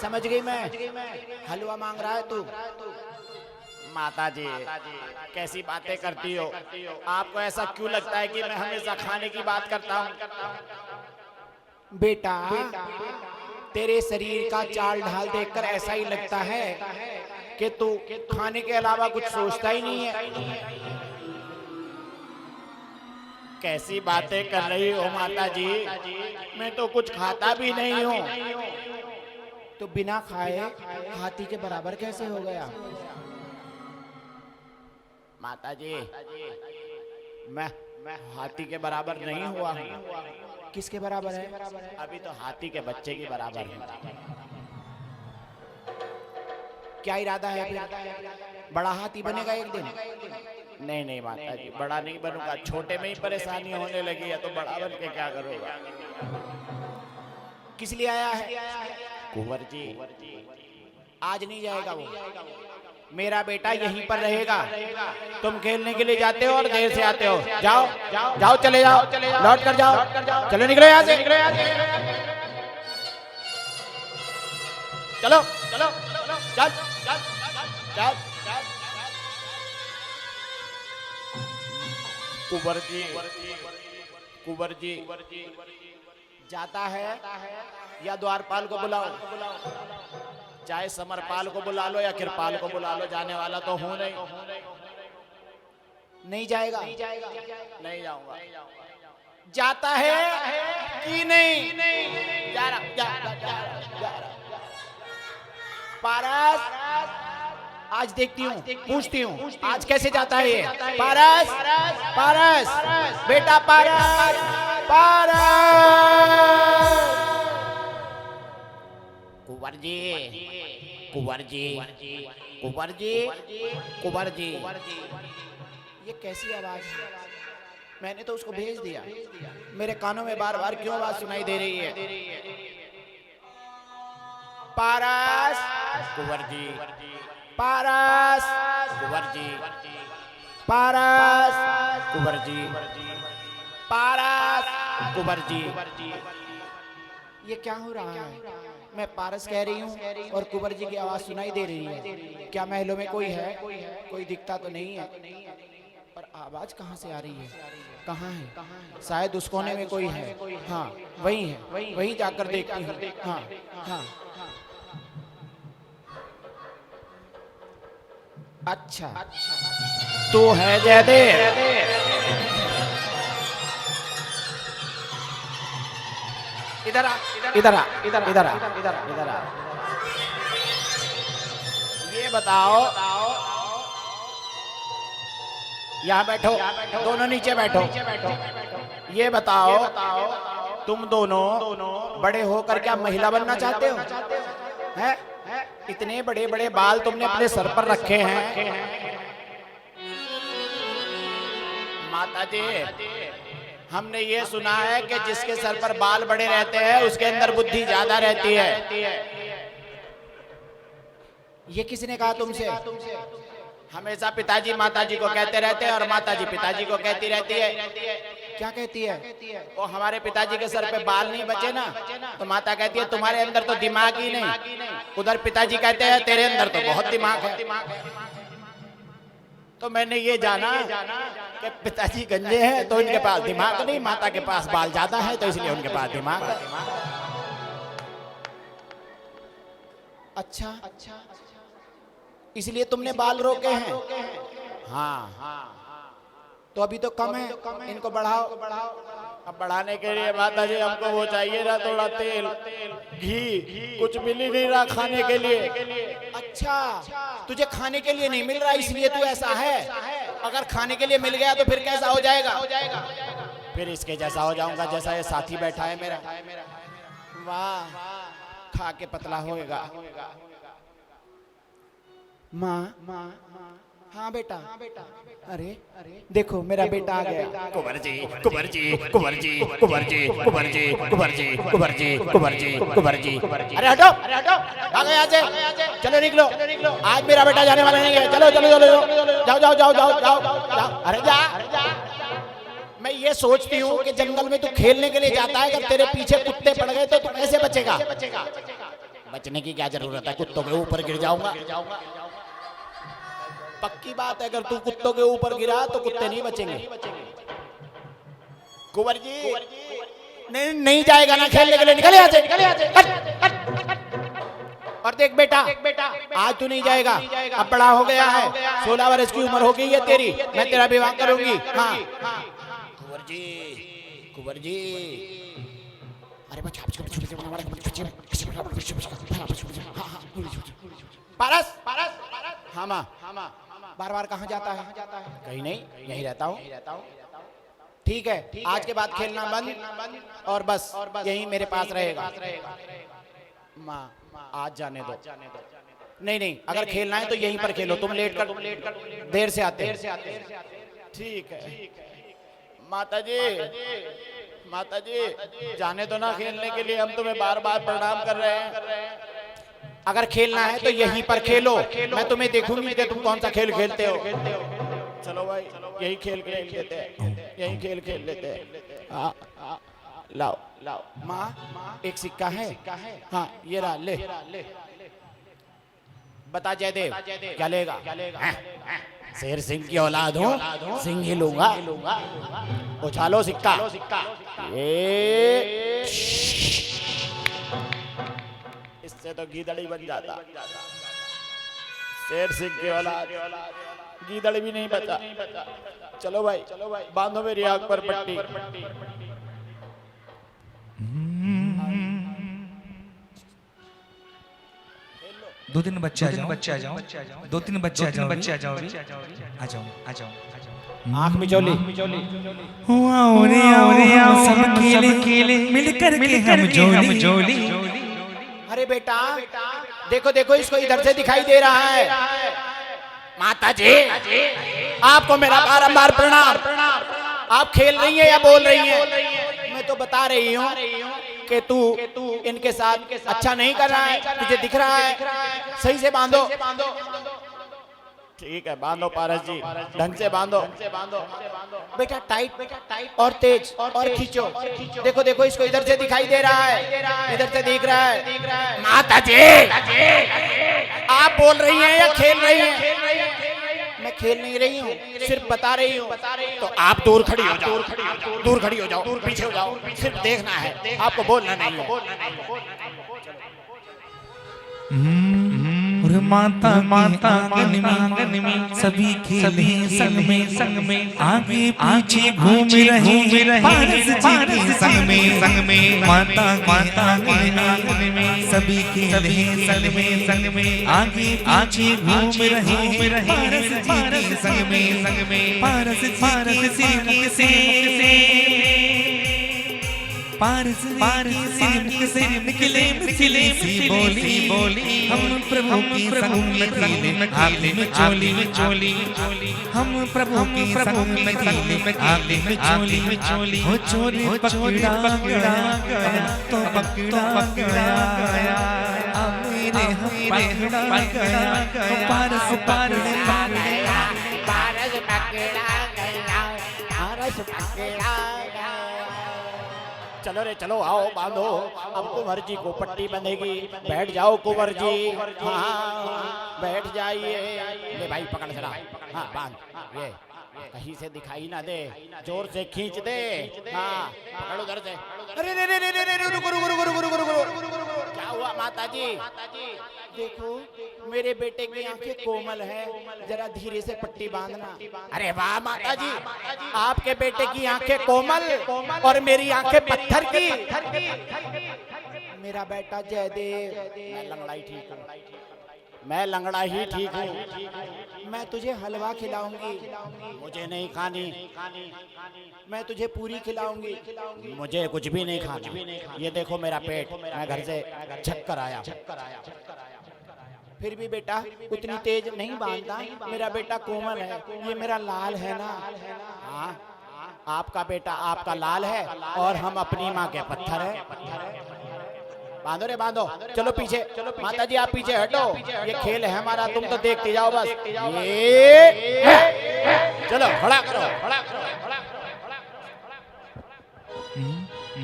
समझ गई मैं, हलवा मांग रहा है तू। माता जी कैसी बातें करती हो? आपको ऐसा क्यों लगता है कि मैं हमेशा खाने की बात करता हूँ? बेटा तेरे शरीर का चाल ढाल देखकर ऐसा ही लगता है कि तू खाने के अलावा कुछ सोचता ही नहीं है। कैसी बातें कर रही हो माता जी, मैं तो कुछ खाता भी नहीं हूँ। तो बिना खाए हाथी के बराबर कैसे हो गया? माता जी, मैं हाथी के बराबर नहीं हुआ हूँ। किसके बराबर है? अभी तो हाथी के बच्चे के बराबर है। क्या इरादा है फिर? बड़ा हाथी बनेगा एक दिन? नहीं नहीं माता जी, बड़ा नहीं बनूंगा। छोटे में ही परेशानी होने लगी है तो बड़ा बन के क्या करूंगा? किस लिए आया है? कुंवर जी, आज नहीं जाएगा वो। मेरा बेटा यहीं पर रहेगा। तुम खेलने के लिए जाते हो और देर से आते हो। जाओ जाओ, चले जाओ, लौट कर जाओ। चलो निकलो यहाँ से। चलो चलो चल चल चल। कुंवर जी जाता है या द्वारपाल को बुलाओ? चाहे समरपाल को बुला लो या कृपाल को बुला लो, जाने वाला तो हूं नहीं जाएगा। नहीं जाऊंगा। जाता है कि नहीं? जा रहा। पारस, आज देखती हूँ, पूछती हूँ आज कैसे जाता है ये। पारस, पारस, बेटा पारस, पारस। कुंवर जी, कुंवर जी, कुंवर जी, कुंवर जी। ये कैसी आवाज है? मैंने तो उसको भेज दिया। मेरे कानों में बार बार क्यों आवाज सुनाई दे रही है? पारस, कुंवर जी, पारस, कुंवर जी, पारस, कुंवर जी, पारस, कुंवर जी। ये क्या हो रहा है? मैं पारस कह रही हूँ और कुंवर जी की आवाज सुनाई दे रही है। क्या महलों में कोई है? कोई दिखता तो नहीं है, पर आवाज कहाँ से आ रही है? कहाँ है? शायद उस कोने में कोई है। हाँ वही है, वहीं जाकर देखती हूँ। हाँ हाँ, अच्छा तू है जयदेव। इधर आ, इधर आ, इधर इधर आ, इधर आ। ये बताओ, यहाँ बैठो, दोनों नीचे बैठो। ये बताओ, तुम दोनों बड़े होकर क्या महिला बनना चाहते हो? हैं? इतने बड़े बड़े बाल तुमने अपने सर पर रखे हैं। माता जी, हमने ये सुना है कि जिसके सर पर बाल बड़े रहते हैं उसके अंदर बुद्धि ज्यादा रहती है। ये किसने कहा तुमसे? हमेशा पिताजी माताजी को कहते रहते हैं और माताजी पिताजी को कहती रहती है। क्या कहती है? वो हमारे पिताजी के सर पे बाल नहीं बचे ना, तो माता कहती है तुम्हारे अंदर तो दिमाग ही नहीं। उधर पिताजी कहते हैं तेरे अंदर तो बहुत दिमाग है। तो मैंने ये जाना कि पिताजी गंजे हैं तो इनके पास दिमाग नहीं, माता के पास बाल ज्यादा है तो इसलिए उनके पास दिमाग है। अच्छा, इसलिए तुमने बाल रोके हैं? हाँ, तो अभी तो कम है, इनको बढ़ाओ। अब बढ़ाने के लिए माता जी हमको वो चाहिए ना, थोड़ा तेल घी, कुछ मिल ही नहीं रहा खाने के लिए। अच्छा, तुझे खाने के लिए नहीं मिल रहा इसलिए तू ऐसा है? अगर खाने के लिए मिल गया तो फिर कैसा हो जाएगा? फिर इसके जैसा हो जाऊंगा जैसा ये साथी बैठा है मेरा। वाह, खा के पतला होएगा। माँ, हाँ बेटा। अरे देखो मेरा बेटा आ गया। कुंवर जी, कुंवर जी, कुंवर जी, कुंवर जी, कुंवर जी, कुंवर जी, कुंवर जी, कुंवर जी, कुंवर जी। अरे हटो, भागो यहाँ से, चलो निकलो। आज मेरा बेटा जाने वाला नहीं है। चलो चलो चलो, जाओ जाओ जाओ जाओ जाओ जाओ। अरे जा। मैं ये सोचती हूँ कि जंगल में तू खेलने के लिए जाता है, अगर तेरे पीछे कुत्ते पड़ गए तो तू कैसे बचेगा? बचने की क्या जरूरत है? कुत्तों के ऊपर गिर जाऊंगा। पक्की बात है, अगर तू कुत्तों के ऊपर गिरा तो कुत्ते नहीं बचेंगे। कुंवर जी, नहीं जाएगा ना खेलने के लिए, निकल यहाँ से। और देख बेटा, आज तू नहीं जाएगा, अब बड़ा हो गया है, 16 वर्ष की उम्र हो गई है तेरी, मैं तेरा विवाह करूंगी। हाँ, कुंवर कुंवर जी। अरे पारस हाँ माँ, बार बार कहाँ जाता है? कहीं नहीं, यहीं रहता हूँ। ठीक है, आज के बाद खेलना बंद और बस यहीं मेरे पास रहेगा। माँ आज जाने दो। नहीं, अगर खेलना है तो यहीं पर खेलो। तुम लेट कर देर से आते। ठीक है माता जी जाने दो ना खेलने के लिए, हम तुम्हें बार बार प्रणाम कर रहे हैं। अगर खेलना है तो यहीं पर खेलो, मैं तुम्हें देखूंगी कि तुम कौन सा खेल खेलते हो। चलो भाई यही खेल खेल लेते हैं, यही खेल खेल लेते हैं। लाओ माँ एक सिक्का है। हाँ ये रहा, ले बता जयदेव क्या लेगा? शेर सिंह की औलाद हूँ, सिंह ही लूंगा। उछालो सिक्का। ये इससे तो गीदड़ी बन जाता। शेर सिंह की औलाद, गीदड़ी भी नहीं बचा। चलो भाई बांधो मेरी आंख पर पट्टी। 2-3 बच्चे आ जाओ, 2-3 बच्चे आ जाओ, आ जाओ। आंख मिचोली। हम सब खेले मिलकर के हम जोली। अरे बेटा देखो इसको इधर से दिखाई दे रहा है। माता जी आपको मेरा बारंबार प्रणाम। आप खेल रही हैं या बोल रही हैं? मैं तो बता रही हूँ कि तू इनके साथ अच्छा नहीं कर रहा है, तुझे दिख रहा है। सही से बांधो। ठीक है बांधो पारस जी, ढंग से बांधो बेटा, टाइट और तेज और खींचो। देखो इसको इधर से दिखाई दे रहा है, इधर से दिख रहा है। माता जी आप बोल रही हैं या खेल रही हैं? मैं खेल नहीं रही हूँ, सिर्फ बता रही हूँ। तो आप दूर खड़ी हो जाओ, पीछे हो जाओ। सिर्फ देखना है, आपको बोलना नहीं है। और माता आंगन में सभी खेले संग में आगे पीछे घूम रहे पारस जी के संग में। माता आंगन में सभी खेले संग में आगे पीछे घूम रहे पारस जी के संग में। पारस से निकले मिथिले बोली। हम प्रभु की संग में आगे में चोली। हम प्रभु की संग में आगे में चोली। हो चोरी पकड़ा गया तो पकड़ा गया। मेरे हम पकड़ा गया पारस पकड़ा गया। चलो आओ बांधो। अब कुंवर जी को पट्टी बंधेगी। बैठ जाओ कुंवर जी। हाँ बैठ जाइए। ले भाई पकड़ जरा। हाँ बांध। ये कहीं से दिखाई ना दे, जोर से खींच दे। हाँ पकड़ो उधर से। अरे रुको। क्या हुआ माता जी? देखो मेरे बेटे की आंखें कोमल है, जरा धीरे से पट्टी बांधना। अरे वाह माता जी, आपके बेटे की आंखें कोमल और मेरी आंखें पत्थर की। मेरा बेटा जयदेव, मैं लंगड़ा ही ठीक हूँ। मैं तुझे हलवा खिलाऊंगी, मुझे नहीं खानी। मैं तुझे पूरी खिलाऊंगी, मुझे कुछ भी नहीं खाना। ये देखो मेरा पेट, मैं घर से छक कर आया। फिर भी बेटा उतनी तेज नहीं बांधता, मेरा बेटा कोमल है, ये मेरा लाल है ना। हाँ आपका बेटा आपका लाल है और हम अपनी माँ के पत्थर है। बांधो रे बांधो। चलो पीछे, माता जी आप पीछे हटो, ये खेल है हमारा, तुम तो देखते जाओ बस। ये चलो खड़ा करो।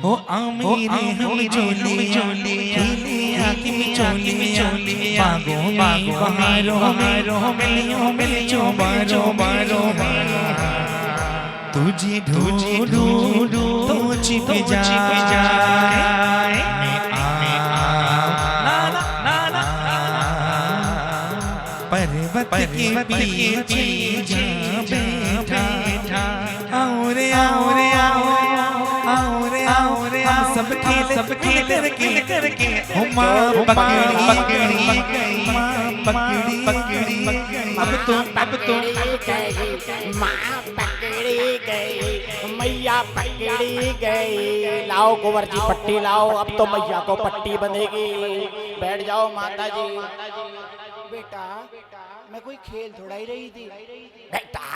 ओ आमीरे हम जोली खेले आके चोली बागों में बहारों में मिलियो बारो तुझे ढूंढूं तो छिप जाए। पर्वत के पीछे जा बैठा। आओ रे हम सब खेल करके हो माँ पकड़ी अब तो माँ पकड़ी गई, मैया पकड़ी गई। लाओ कुंवर जी पट्टी लाओ, अब तो मैया को पट्टी बंधेगी। बैठ जाओ माता जी। बेटा मैं कोई खेल थोड़ा ही रही थी। बेटा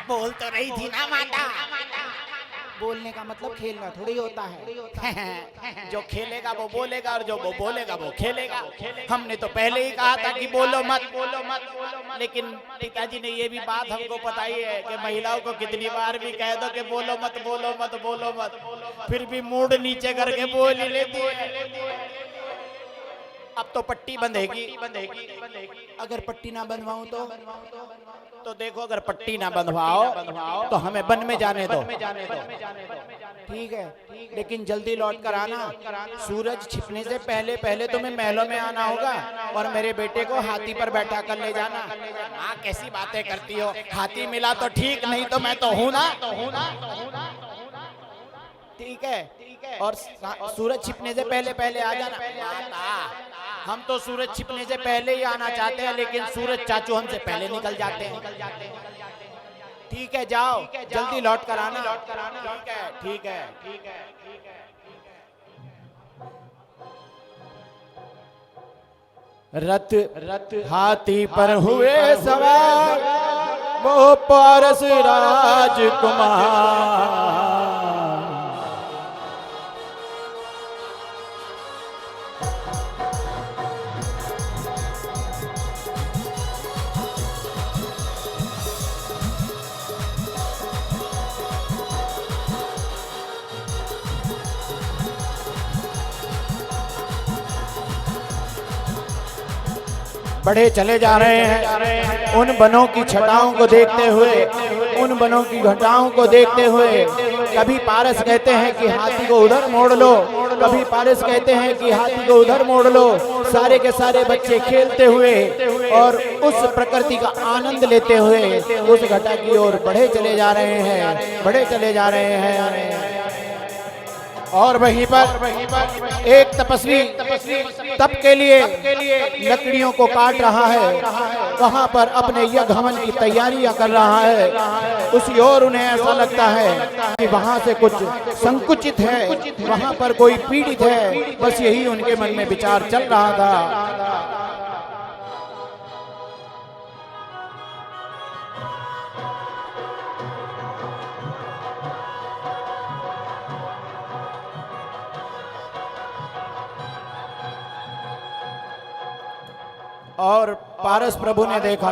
बोल तो रही थी ना माता। बोलने का मतलब खेलना थोड़ी होता है। जो खेलेगा वो बोलेगा और जो वो बोलेगा वो खेलेगा। हमने तो पहले ही कहा था कि बोलो मत, लेकिन पिताजी ने ये भी बात हमको बताई है कि महिलाओं को कितनी बार भी कह दो कि बोलो मत बोलो मत बोलो मत, फिर भी मूड नीचे करके बोल ही लेती है। अब तो पट्टी बंधेगी। अगर पट्टी ना बंधवाऊं तो देखो, अगर पट्टी ना बंधवाओ तो हमें वन में जाने दो। ठीक है, लेकिन जल्दी लौट कर आना। सूरज छिपने से पहले पहले तुम्हें महलों में आना होगा और मेरे बेटे को हाथी पर बैठा कर ले जाना। माँ कैसी बातें करती हो, हाथी मिला तो ठीक, नहीं तो मैं तो हूं ना। ठीक है, और सूरज छिपने से पहले पहले आ जाना। हम तो सूरज छिपने से पहले ही आना चाहते हैं, लेकिन सूरज चाचू हमसे पहले निकल जाते हैं। ठीक है, जाओ जल्दी लौट कर आना। ठीक है। रथ हाथी पर हुए सवार, वो पारस राजकुमार। बढ़े चले जा रहे हैं उन बनों की छटाओं को देखते हुए, उन बनों की घटाओं को देखते हुए। कभी पारस कहते हैं कि हाथी को उधर मोड़ लो, कभी पारस कहते हैं कि हाथी को उधर मोड़ लो। सारे के सारे बच्चे खेलते हुए और उस प्रकृति का आनंद लेते हुए उस घटा की ओर बढ़े चले जा रहे हैं, बढ़े चले जा रहे हैं। और वहीं पर एक तपस्वी तप के लिए लकड़ियों को काट रहा है, वहां पर अपने यज्ञ हवन की तैयारियां कर रहा है। उसी ओर उन्हें ऐसा लगता है कि वहां से कुछ संकुचित है, वहां पर कोई पीड़ित है। बस यही उनके मन में विचार चल रहा था। और पारस प्रभु ने देखा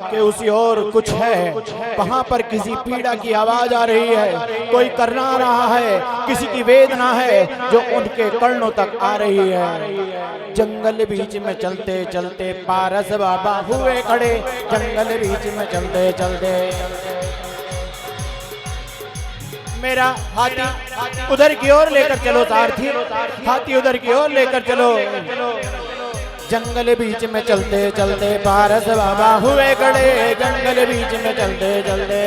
कि उसी ओर कुछ है, वहां पर किसी पीड़ा की आवाज आ रही है, कोई करना आ रहा है, किसी की वेदना है जो उनके कर्णों तक आ रही है। जंगल बीच में चलते चलते पारस बाबा हुए खड़े, जंगल बीच में चलते चलते। मेरा हाथी उधर की ओर लेकर चलो सारथी, हाथी उधर की ओर लेकर चलो। जंगल बीच में चलते चलते पारस बाबा हुए खड़े, जंगल बीच में चलते चलते।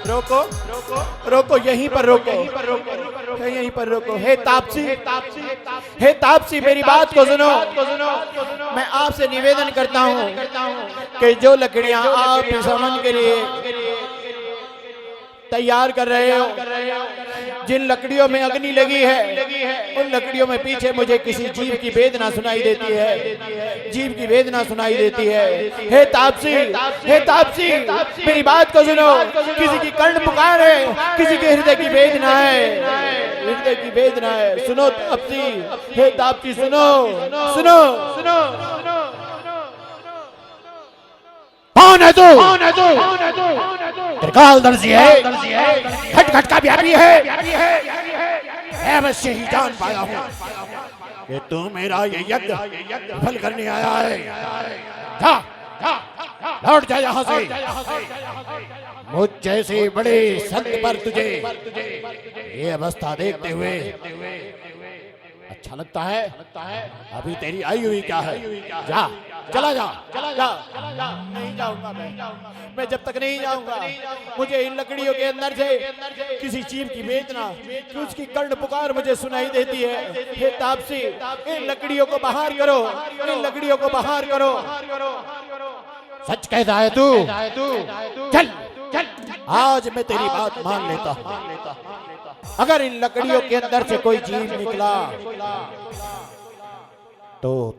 रोको रोको रोको, यहीं पर रोको, यहीं पर रोको। हे तापसी, हे तापसी, मेरी बात को सुनो। मैं आपसे निवेदन करता हूँ कि जो लकड़ियां आप इस हवन के लिए तैयार कर रहे हो, जिन लकड़ियों में अग्नि लगी है, उन लकड़ियों में पीछे मुझे किसी जीव की वेदना सुनाई देती है, जीव की वेदना सुनाई देती है। हे तापसी, हे तापसी, मेरी बात को सुनो। किसी की कर्ण पुकार है, किसी के हृदय की वेदना है, हृदय की वेदना है। सुनो तापसी, हे तापसी, सुनो सुनो सुनो। कौन है तू? त्रिकाल दर्जी है, घट घट का व्यापी है। अवश्य ही जान पाया हूँ कि तू मेरा ये यज्ञ विफल करने आया है। जा, लौट जा यहाँ से। मुझ जैसे बड़े संत पर तुझे ये अवस्था देखते हुए अच्छा लगता है? अभी तेरी आई हुई क्या है? जा, चला जा, चला जा। नहीं जाऊंगा मैं जब तक नहीं जाऊंगा मुझे इन लकड़ियों के अंदर से किसी चीज की बेचना, उसकी कर्ण पुकार मुझे सुनाई देती है। हे तापसी, इन लकड़ियों को बाहर करो, इन लकड़ियों को बाहर करो। सच कहता है तू? चल, चल, आज मैं तेरी बात मान लेता हूँ। अगर इन लकड़ियों के अंदर से कोई जीव निकला तो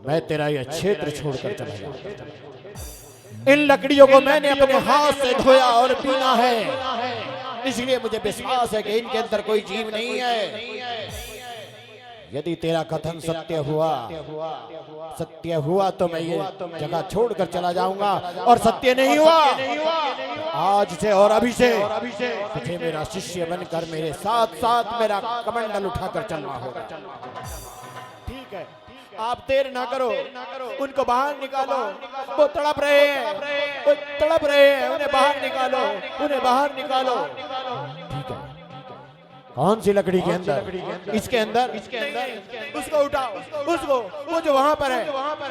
मैं तेरा यह क्षेत्र छोड़कर चला जाऊंगा। इन लकड़ियों को मैंने अपने हाथ से धोया और पीना है, इसलिए मुझे विश्वास है कि इनके अंदर कोई जीव नहीं है। यदि तेरा कथन सत्य हुआ तो मैं ये जगह छोड़कर चला जाऊंगा, और सत्य नहीं हुआ आज से और अभी से तुझे मेरा शिष्य बनकर मेरे साथ साथ मेरा कमंडल उठाकर चलना होगा। ठीक है, आप देर ना करो, उनको बाहर निकालो। वो तड़प रहे हैं, उन्हें बाहर निकालो, उन्हें बाहर निकालो। ठीक है, कौन सी लकड़ी के अंदर? इसके अंदर, उसको उठाओ, उसको, वो जो वहाँ पर है।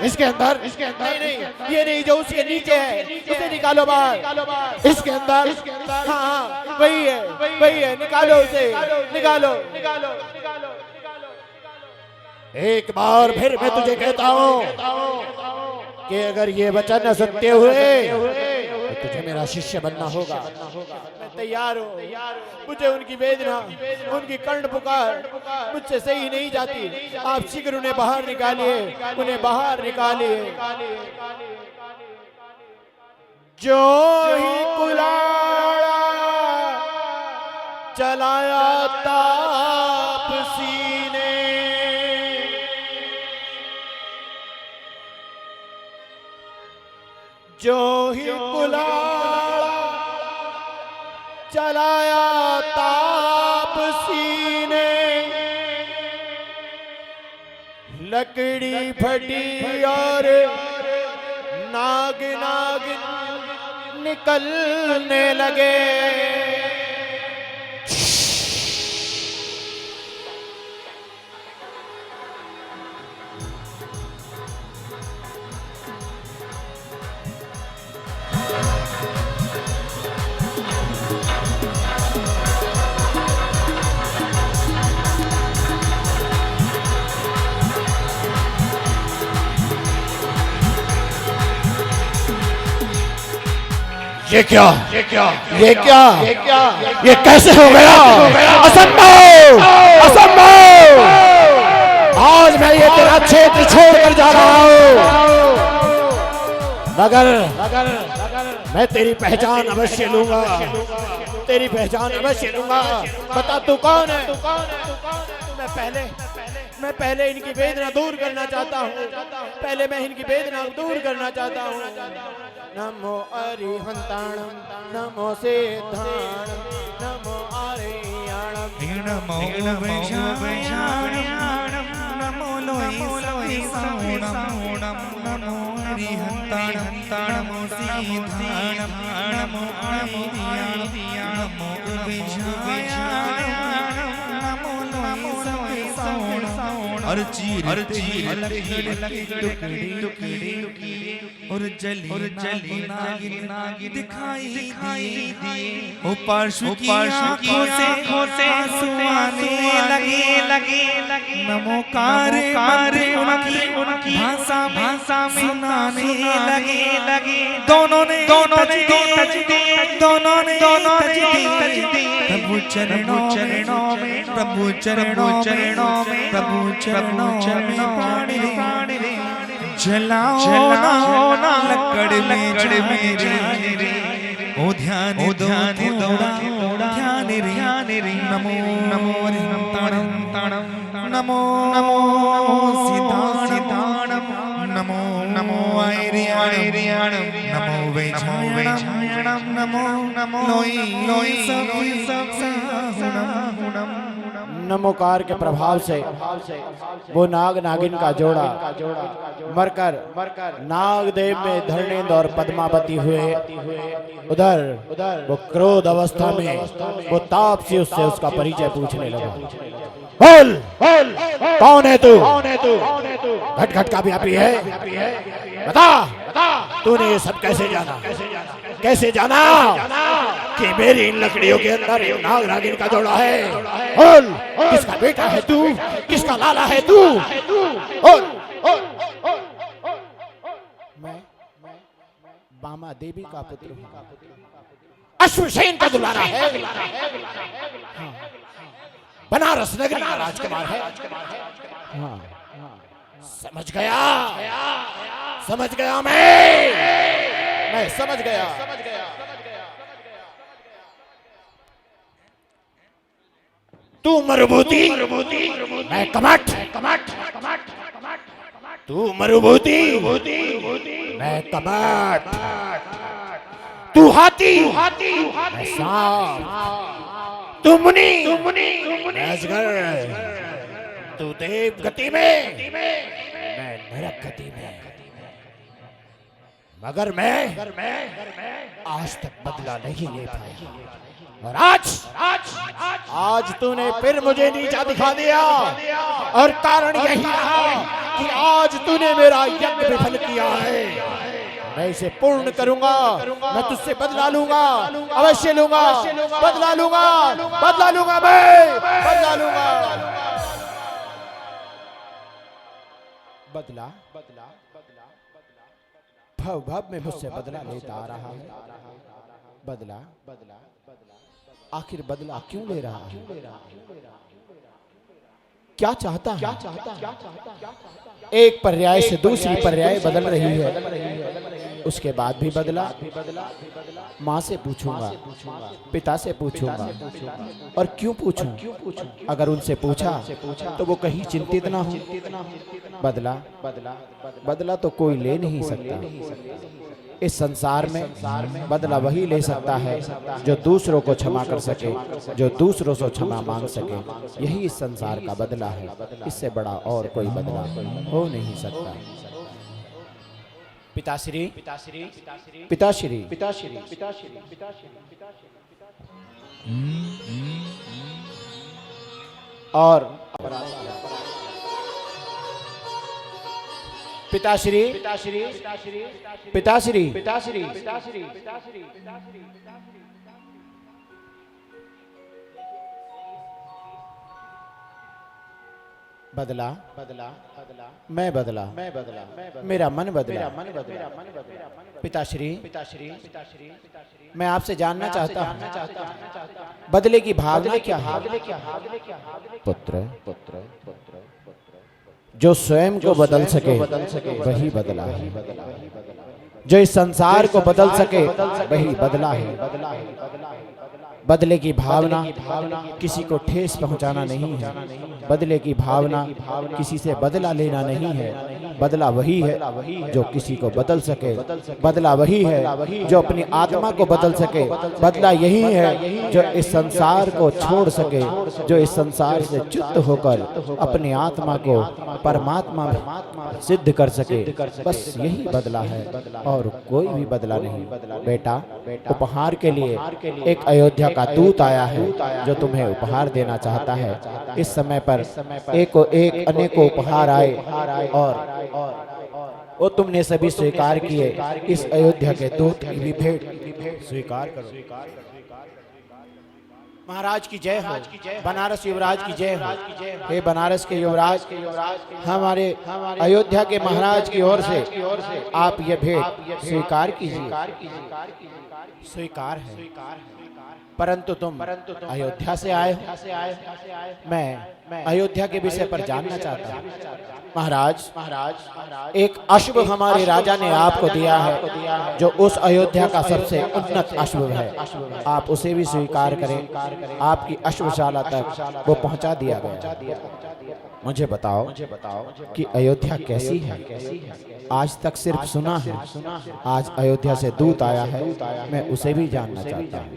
इसके अंदर? नहीं, ये नहीं, जो उसके नीचे है, उसे निकालो बाहर। इसके अंदर? हाँ, वही है, निकालो उसे, निकालो। एक बार फिर मैं तुझे कहता हूँ कि अगर ये वचन सत्य हुए तो तुझे मेरा शिष्य बनना होगा। मैं तैयार हूँ। मुझे उनकी वेदना, उनकी कर्ण पुकार मुझसे सही नहीं जाती। आप शीघ्र उन्हें बाहर निकालिए, उन्हें बाहर निकालिए। जो ही कुलाड़ा चलाया तापसी ने, जो ही कुलाड़ा चलाया तापसी ने, लकड़ी फटी और नाग निकलने लगे। ये क्या? ये कैसे हो गया? असंभव! आज मैं ये तेरा क्षेत्र छोड़कर जा रहा हूँ, मगर मैं तेरी पहचान अवश्य लूंगा। बता तू कौन है? मैं पहले इनकी वेदना दूर करना चाहता हूँ। नमो अरिहंताणम, नमो सिद्धाणम, नमो आर्याणम, नमो वैशाण्याणम, नमो लोई सौणम, नमो हरिहंताणम, नमो सिद्धाणम, नमो आर्याणम, नमो वैशाण्याणम, नमो लोई सौणम। और चीर टुकड़ी और जली नागिन दिखाई दिए। ओ पार्श्व की आँखों से आंसू आने लगे। नमो कारे उनकी भाषा में सुनाने लगे। दोनों ने तज दिए। प्रभु चरणों में प्राण रे। जलाओ ना लकड़ में मेरे। ओ ध्यान दो ध्यान रे। नमो हरिहंताणम, नमो सिद्धाणम, नमो आर्याणम, नमो वैशायणम, नमो लोई सौणम। नमोकार के प्रभाव से वो नाग नागिन का जोड़ा मरकर नागदेव में धरणेन्द्र और पद्मावती हुए। उधर वो क्रोध अवस्था में वो तापसी उससे उसका परिचय पूछने लगा। बोल कौन है तू? घट घट का व्यापी है, बता तूने ये सब कैसे जाना? कैसे जाना कि मेरी इन लकड़ियों के अंदर नाग नागिन का जोड़ा है? बोल किसका बेटा है तू? किसका लाला है तू? मैं बामा देवी का पुत्र हूँ, अश्वसेन का दुलारा है, बनारस नगरी का राजकुमार है। हाँ, समझ गया मैं समझ गया। तू मरुभूति, मैं कमठ। तू मरुभूति, मैं कमठ। तू हाथी, मैं सांप। तू मुनि, मैं अजगर। तू देव गति में, मैं नरक गति में। मगर मैं आज तक बदला नहीं ले पाया, और आज तूने फिर मुझे नीचा दिखा दिया। और कारण यही रहा कि आज तूने मेरा यज्ञ विफल किया है। मैं इसे पूर्ण करूंगा, मैं तुझसे बदला लूंगा, अवश्य लूंगा, बदला लूंगा मैं, बदला लूंगा। बदला भव भव में मुझसे बदला लेता आ रहा है। बदला आखिर बदला क्यों ले रहा है? क्या चाहता है? एक पर्याय से दूसरी पर्याय बदल रही है। उसके बाद भी बदला। माँ से पूछूंगा, पिता से पूछूंगा, और क्यों पूछूं? अगर उनसे पूछा तो वो कहीं चिंतित ना हो। बदला तो कोई ले नहीं सकता। इस संसार में बदला वही ले सकता है जो दूसरों को क्षमा कर सके, जो दूसरों से क्षमा मांग सके। यही इस संसार का बदला है। इससे बड़ा और कोई बदला हो नहीं सकता। पिताश्री और पिताश्री बदला, मैं बदला, मेरा मन बदला। पिताश्री, मैं आपसे जानना चाहता हूँ, बदले की भावना क्या है? पुत्र, जो स्वयं को बदल सके वही बदला है। जो इस संसार को बदल सके वही बदला है। बदले की भावना किसी को ठेस पहुंचाना नहीं है। बदले की भावना किसी से बदला लेना नहीं है। बदला वही है जो किसी को बदल सके। बदला वही है जो अपनी आत्मा को बदल सके। बदला यही है जो इस संसार को छोड़ सके, जो इस संसार से च्युत होकर अपनी आत्मा को परमात्मा में सिद्ध कर सके। बस यही बदला है और कोई भी बदला नहीं। बेटा, उपहार के लिए एक अयोध्या का दूत आया है जो तुम्हें उपहार देना चाहता है। इस समय पर एक अनेकों उपहार आए और वो तुमने सभी स्वीकार किए। इस अयोध्या के दूत की भी भेंट स्वीकार करो। महाराज की जय हो, बनारस युवराज की जय हो। हे बनारस के युवराज, हमारे अयोध्या के महाराज की ओर से आप ये भेंट स्वीकार कीजिए। स्वीकार है, परंतु तुम अयोध्या से आए हो। मैं अयोध्या के विषय पर जानना चाहता हूँ। महाराज, एक अश्व हमारे राजा ने आपको दिया है जो उस अयोध्या का सबसे उन्नत अश्व है। आप उसे भी स्वीकार करें। आपकी अश्वशाला तक वो पहुंचा दिया गया। मुझे बताओ कि अयोध्या कैसी है? आज तक सिर्फ सुना है, आज अयोध्या से दूत आया है, मैं उसे भी जानना चाहता हूँ।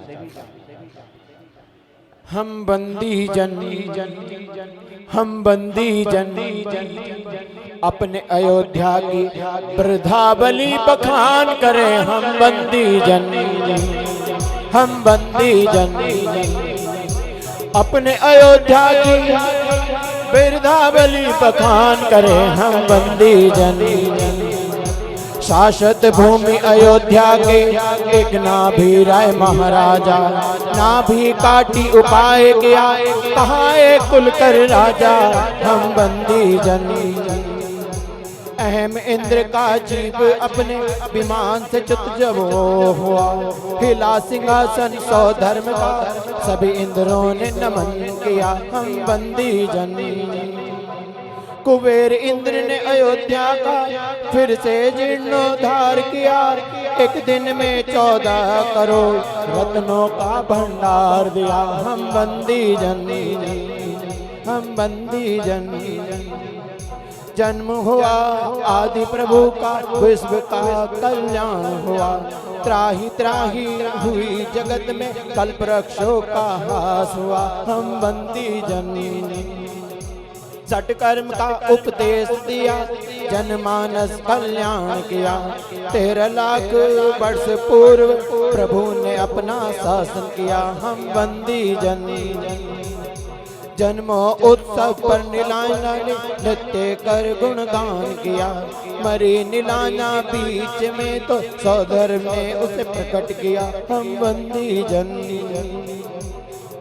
हम बंदी जन हम बंदी जन अपने अयोध्या की वृद्धावली बखान करें। हम बंदी जन हम बंदी जन अपने अयोध्या की वृद्धावली बखान करें। हम बंदी जन शाश्वत भूमि अयोध्या के एक नाभि राय महाराजा, नाभि काटी उपाय किया कहाँ एक कुल कर राजा। हम बंदी जन अहम इंद्र का जीव अपने विमान से च्युत जब वो हुआ, हिला सिंहासन सौ धर्म का सभी इंद्रों ने नमन किया। हम बंदी जन कुबेर इंद्र ने अयोध्या का फिर से जीर्णोद्धार किया। एक दिन में 14 करोड़ रत्नों का भंडार दिया। हम बंदी जन हम बंदी जन जन्म हुआ आदि प्रभु का, विश्व का कल्याण हुआ। त्राही त्राही हुई जगत में कल्प वृक्षों का हास हुआ। हम बंदी जन सटकर्म का उपदेश दिया, जनमानस कल्याण किया। 13 लाख वर्ष पूर्व प्रभु ने अपना शासन किया। हम बंदी जन जन्मों उत्सव पर नीलाना ने नृत्य कर गुणगान किया। मरी नीलाना बीच में तो सौधर्म ने उसे प्रकट किया। हम बंदी जन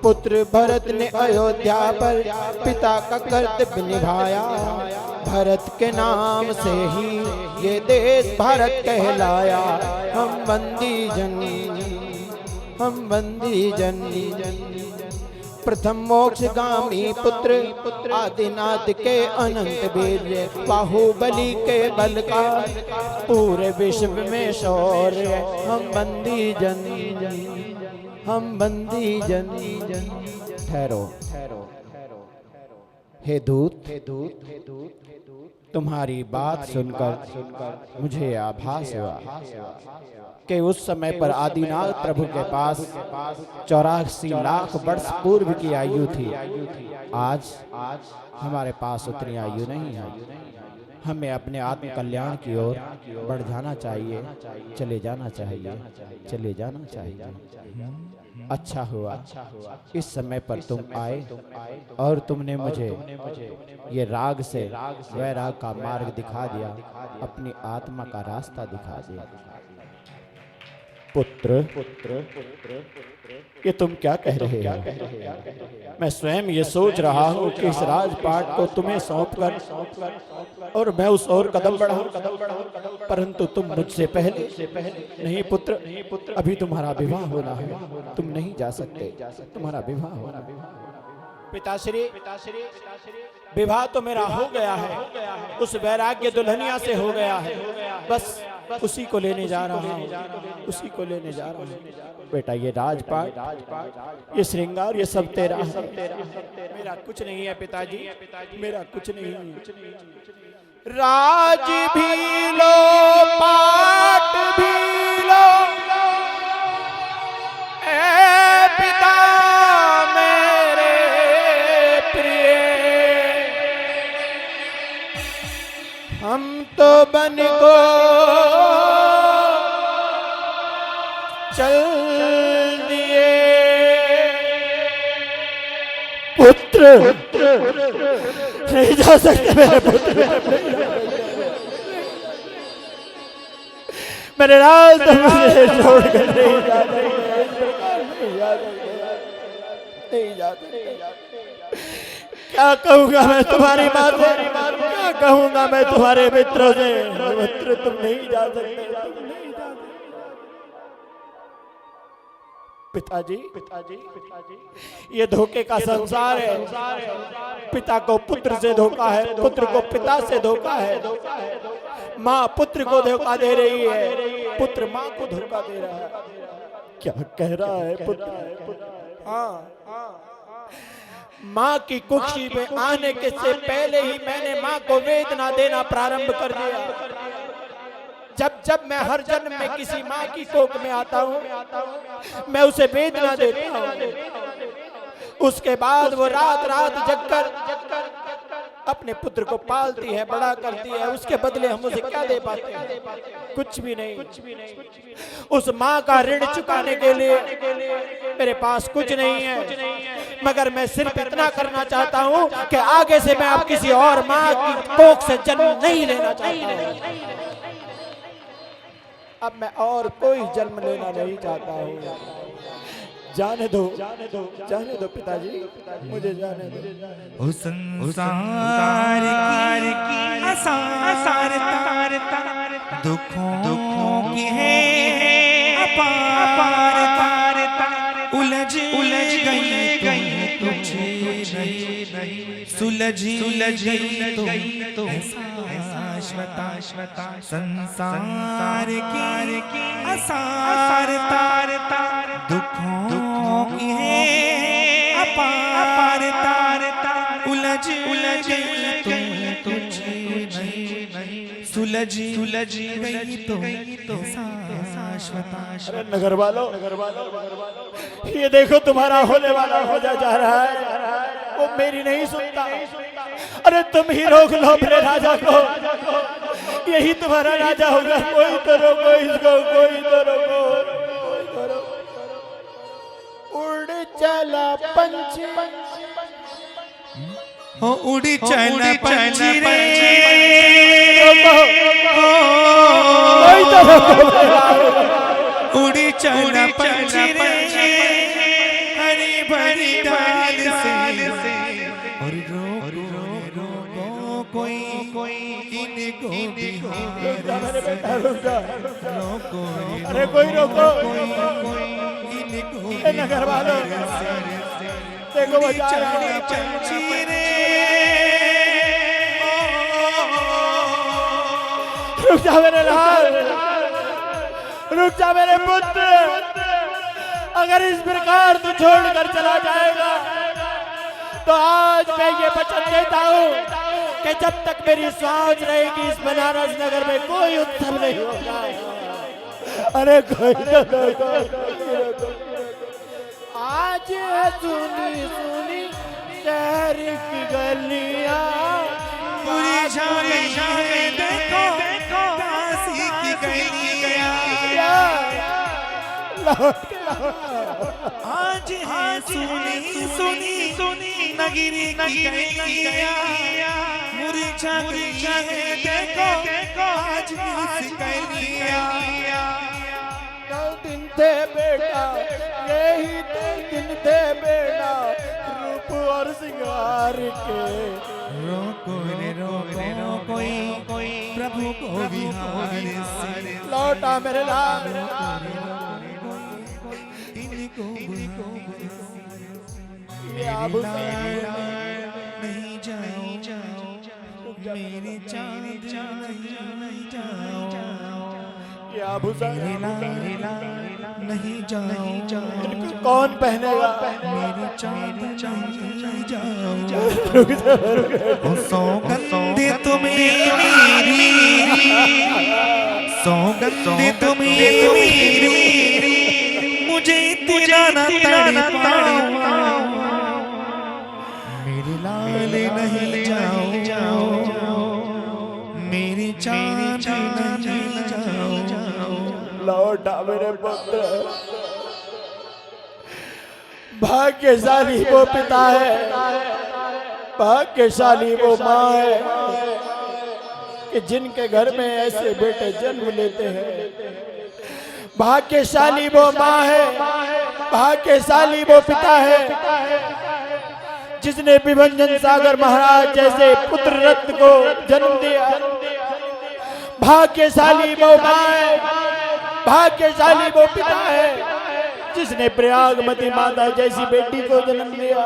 पुत्र भरत ने अयोध्या पर पिता का कर्तव्य निभाया। भरत के नाम से ही ये देश भारत कहलाया। हम बंदी जन हम बंदी जन प्रथम मोक्षगामी पुत्र आदिनाथ के अनंत वीर्य, बाहुबली के बल का पूरे विश्व में शौर्य। हम बंदी जन हम बंदी जन ठहरो हे दूत तुम्हारी बात सुनकर मुझे आभास हुआ कि उस समय पर आदिनाथ प्रभु के पास 84 लाख वर्ष पूर्व की आयु थी। आज हमारे पास उतनी आयु नहीं है। हमें अपने आत्म कल्याण की ओर बढ़ जाना चाहिए, चले जाना चाहिए, चले जाना चाहिए। अच्छा हुआ इस समय पर तुम आए और तुमने मुझे ये राग से वैराग का मार्ग दिखा दिया, अपनी आत्मा का रास्ता दिखा दिया। पुत्र ये तुम क्या कह रहे हो? मैं स्वयं ये सोच रहा हूँ कि इस राजपाट को तुम्हें सौंपकर और मैं उस ओर कदम बढ़ाऊं, परंतु तुम मुझसे पहले नहीं पुत्र, अभी तुम्हारा विवाह होना है, तुम नहीं जा सकते, तुम्हारा विवाह होना। पिताश्री विवाह तो मेरा हो गया है, उस वैराग्य दुल्हनिया से हो गया है, बस उसी को लेने जा रहा हूँ, उसी को लेने जा रहा हूँ। बेटा ये राजपाट, ये श्रृंगार, ये सब तेरा है, मेरा कुछ नहीं है पिताजी, मेरा कुछ नहीं है। राज भी लो पाट भी लो ए पिता मेरे प्रिय, हम तो बन को चल दिए। पुत्र नहीं जा सकते मेरे पुत्र, मेरे राज मुझे छोड़ कर नहीं जा सकते। क्या कहूँगा मैं तुम्हारी बात से, क्या कहूँगा मैं तुम्हारे मित्रों से? मित्र तुम नहीं जा सकते, तुम नहीं जा सकते। पिताजी ये धोखे का संसार है। पिता को पुत्र से धोखा है, पुत्र को पिता से धोखा है, माँ पुत्र को धोखा दे रही है, पुत्र माँ को धोखा दे रहा है। क्या कह रहा है पुत्र? हाँ, माँ की कुक्षी में आने के से पहले ही मैंने माँ को वेदना देना प्रारंभ कर दिया। जब मैं हर जन्म में किसी माँ की कोख में आता हूँ, मैं उसे वेदना देता हूँ। उसके बाद वो रात रात जगकर अपने पुत्र को पालती है, बड़ा करती है। उसके बदले हम उसे क्या दे पाते हैं? कुछ भी नहीं। उस माँ का ऋण चुकाने के लिए मेरे पास कुछ नहीं है, मगर मैं सिर्फ इतना करना चाहता हूँ कि आगे से मैं अब किसी और माँ की कोख से जन्म नहीं लेना चाहता हूँ। अब मैं और कोई जन्म लेना नहीं चाहता हूँ। जाने दो पिताजी, मुझे जाने दो। उस संसार की असार दुखों की है अपार उलझ गई कुछ नहीं सुलझ गई तो शाश्वता संसार की असार दुखों की है अपार उलझ गई तो कुछ नहीं सुलझ गई तो शाश्वता। नगर वालों, ये देखो तुम्हारा होने वाला हो जा रहा है, वो मेरी नहीं सुनता। अरे तुम ही रोक लो अपने राजा को, यही तुम्हारा राजा होगा। कोई तो रोको इसको, कोई तो रोको। उड़ चला पंछी, हो उड़ी चला पंछी रे, कोई तो रोको। उड़ी चला पंछी रे हरी भरी डाल से और रोको कोई इनको मेरे बेटा रुक जा। रोको अरे कोई रोको। इनको नगर वालों देखो वो जा रहा है। पंछी रे रुक जा मेरे लाल, रुक जा मेरे पुत्र। अगर इस प्रकार तू छोड़कर चला जाएगा तो आज मैं ये वचन देता हूँ कि जब तक मेरी सांस रहेगी इस बनारस नगर में कोई उत्सव नहीं होगा। अरे कोई आज है सुनी सुनी शहर की गलियां, पूरी शामे देखो काशी की गलियां। आज है सुनी नगरी की गलियां, मुरझा है देखो आज की गलियां। दिन थे बेटा, यही तो दिन थे बेटा, रूप और सिंगार के। रोको कोई प्रभु को विहार से लौटा मेरे लाल। ये आभूषण नहीं जाओ मेरे चांद नहीं जाओ, ये आभूषण नहीं जाओ इनको कौन पहनेगा? मेरे चांद नहीं जाओ। सौगंध तुम्हें मेरी, सौगंध तुम्हें मेरी, मुझे तेरा ना तड़पाओ। मेरे लाल नहीं जाओ, मेरे चांद नहीं जाओ। लौटा मेरे पुत्र। भाग्यशाली वो पिता है, भाग्यशाली वो माँ है कि जिनके घर में ऐसे बेटे जन्म लेते हैं। भाग्यशाली वो माँ है, भाग्यशाली वो पिता है जिसने विभंजन सागर महाराज जैसे पुत्र रत्न को जन्म दिया। भाग्यशाली वो माँ है, भाग्यशाली वो पिता है जिसने प्रयागमती माता जैसी बेटी को जन्म दिया।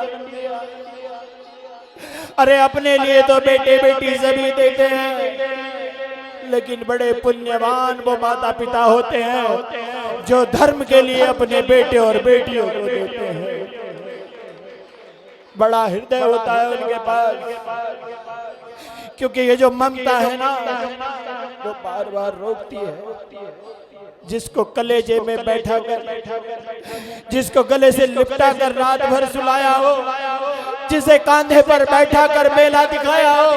अरे अपने लिए तो बेटे बेटी सभी देते हैं, लेकिन बड़े पुण्यवान वो माता पिता होते हैं जो धर्म के लिए अपने बेटे और बेटियों को देते हैं। बड़ा हृदय होता है उनके पास, क्योंकि ये जो ममता है ना वो बार बार रोकती है। जिसको कलेजे में बैठा कर, जिसको गले से लिपटा कर रात भर सुलाया हो, जिसे कांधे पर बैठा कर मेला दिखाया हो,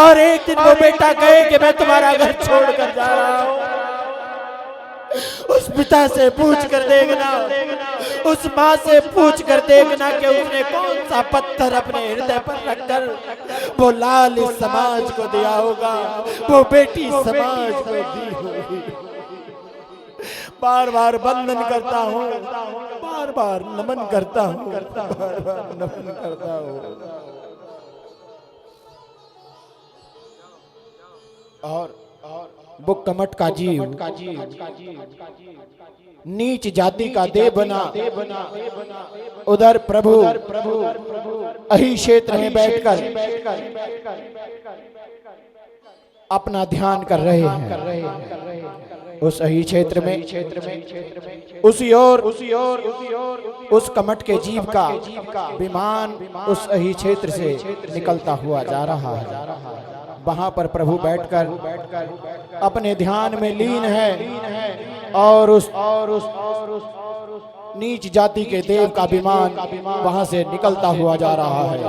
और एक दिन वो बेटा कहे कि मैं तुम्हारा घर छोड़ कर जा रहा हूं, उस पिता से पूछ कर देखना, उस माँ से पूछ कर देखना कि उसने कौन सा पत्थर अपने हृदय पर रखकर वो लाल इस समाज को दिया होगा, वो बेटी समाज को दी होगी। बार बार वंदन करता हूँ, बार बार नमन करता हूँ, बार बार नमन करता हूँ। और वो कमट का जीव नीच जाति का देव बना, उधर प्रभु अही क्षेत्र में बैठकर अपना ध्यान कर रहे हैं। उस अही क्षेत्र में उसी ओर उस कमट के जीव का विमान उस अही क्षेत्र से निकलता हुआ जा रहा है। वहां पर प्रभु बैठकर अपने ध्यान में लीन है और उस नीच जाति के देव का विमान वहां से निकलता हुआ जा रहा है।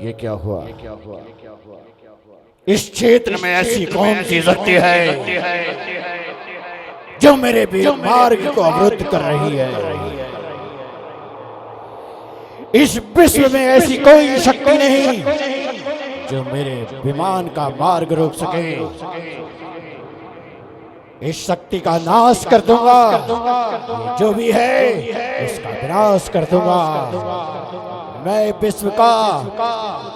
ये क्या हुआ? इस क्षेत्र में ऐसी कौन सी शक्ति है जो मेरे मार्ग को अवरुद्ध कर रही है? इस विश्व में ऐसी कोई शक्ति नहीं जो मेरे विमान का मार्ग रोक सके। इस शक्ति का नाश कर दूंगा, जो भी है उसका विनाश कर दूंगा। मैं विश्व का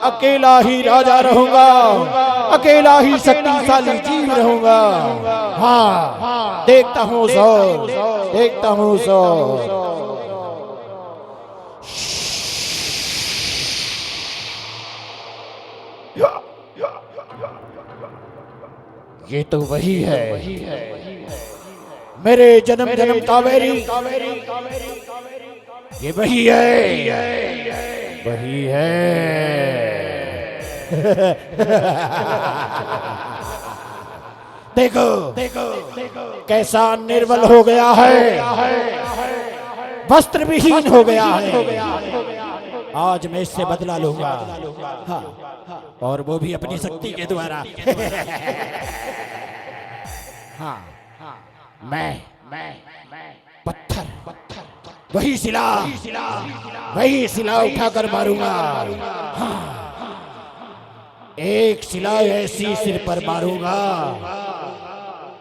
अकेला ही राजा रहूंगा, अकेला ही शक्तिशाली जीव रहूंगा। हाँ, देखता हूँ सो, देखता हूँ सो। ये तो वही है, मेरे जन्म जन्म का वैरी, ये वही है, वही है। देखो देखो कैसा निर्बल हो गया है, वस्त्र विहीन हो गया है। आज मैं इससे बदला लूंगा, हाँ, और वो भी अपनी शक्ति के द्वारा। हाँ, मैं पत्थर, वही वही सिला उठाकर मारूंगा। हाँ, एक सिला ऐसी सिर पर मारूंगा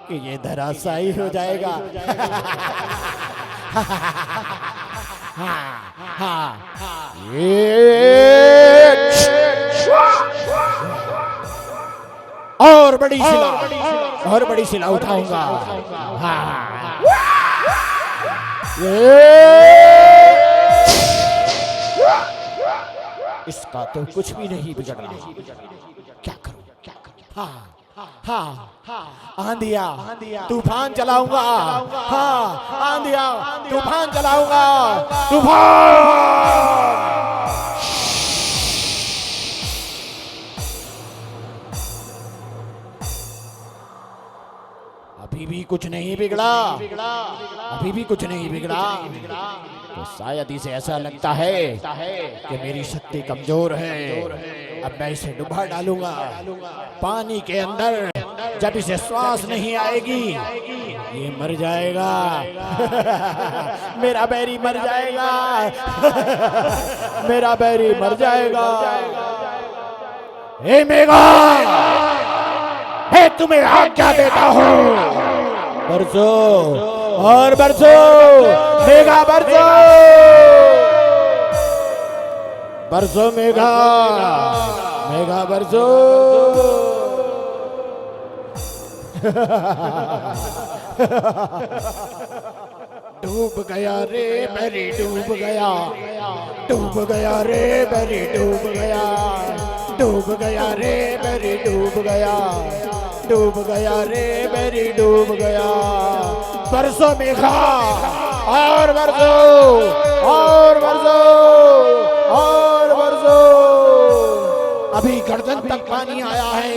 कि ये धराशायी हो जाएगा। और बड़ी सिला उठाऊंगा। इसका तो कुछ भी नहीं बिगड़ रहा, क्या करूं? आंधिया तूफान चलाऊंगा। हाँ, आंधिया तूफान चलाऊंगा, तूफान। अभी भी कुछ नहीं बिगड़ा, अभी भी कुछ नहीं बिगड़ा। तो शायद इसे ऐसा लगता है कि मेरी शक्ति कमजोर है। अब मैं इसे डुबा डालूंगा पानी के अंदर। जब इसे श्वास नहीं आएगी ये मर जाएगा। मेरा बैरी मर जाएगा, मेरा बैरी मर जाएगा। हे मेघा, मैं तुम्हें आज्ञा देता हूँ, बरसो और बरसो, मेघा बरसो, बरसो मेघा, मेघा बरसो। डूब गया रे बैरी, डूब गया, डूब गया रे बैरी, डूब गया, डूब गया रे बैरी, डूब गया, डूब गया रे बैरी, डूब गया। बरसो मेघा और बरसो और बरसो और बरसो। अभी गर्दन तक पानी आया है,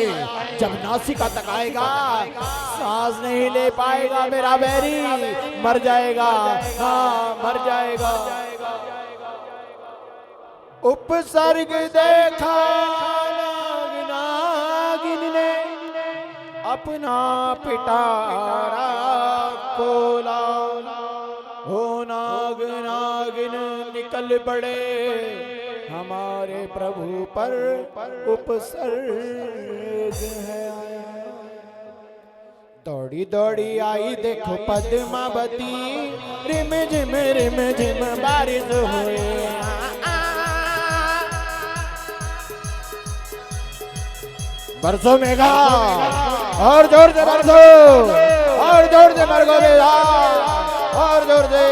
जब नासिका तक आएगा सांस नहीं ले पाएगा मेरा बैरी, मर जाएगा, हाँ मर जाएगा। उपसर्ग देखा नागिन ने अपना पिटारा खोला, हो नाग नागिन निकल पड़े हमारे प्रभु पर उपसर्ग है आया। दौड़ी दौड़ी आई देखो पद्मावती, रिम झिम बारिश हुए। बरसो मेघा और जोर से बरसो और जोर से मरगो मेघा और जोर से।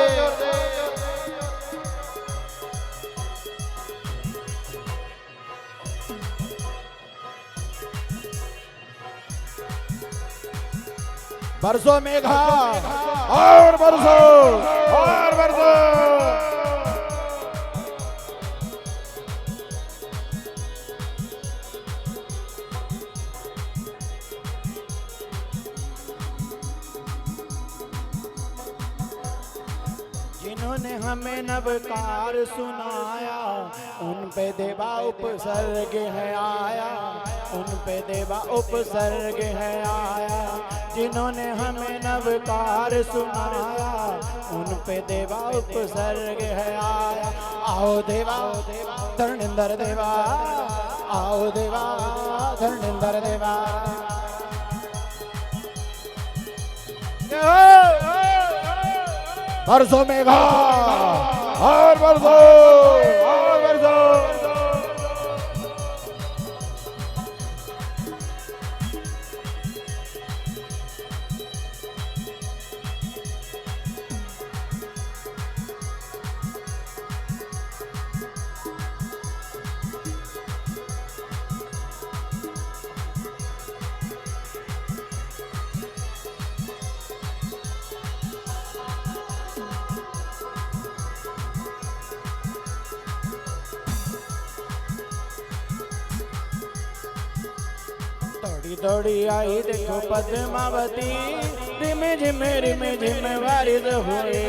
बरसो मेघा और बरसो और बरसो। जिन्होंने हमें नवकार सुनाया उन पे देवा उपसर्ग है आया, उन पे देवा उपसर्ग है आया। जिन्होंने हमें नवकार सुनाया उन पे देवा उपसर्ग है आया। आओ देवा धर्मेंद्र देवा, आओ देवा धर्मेंद्र देवा। बरसो मेघा और बरसो और बरसो। दौड़ी दौड़ी आई देखो पद्मावती, रिम झिम बारिश हुए।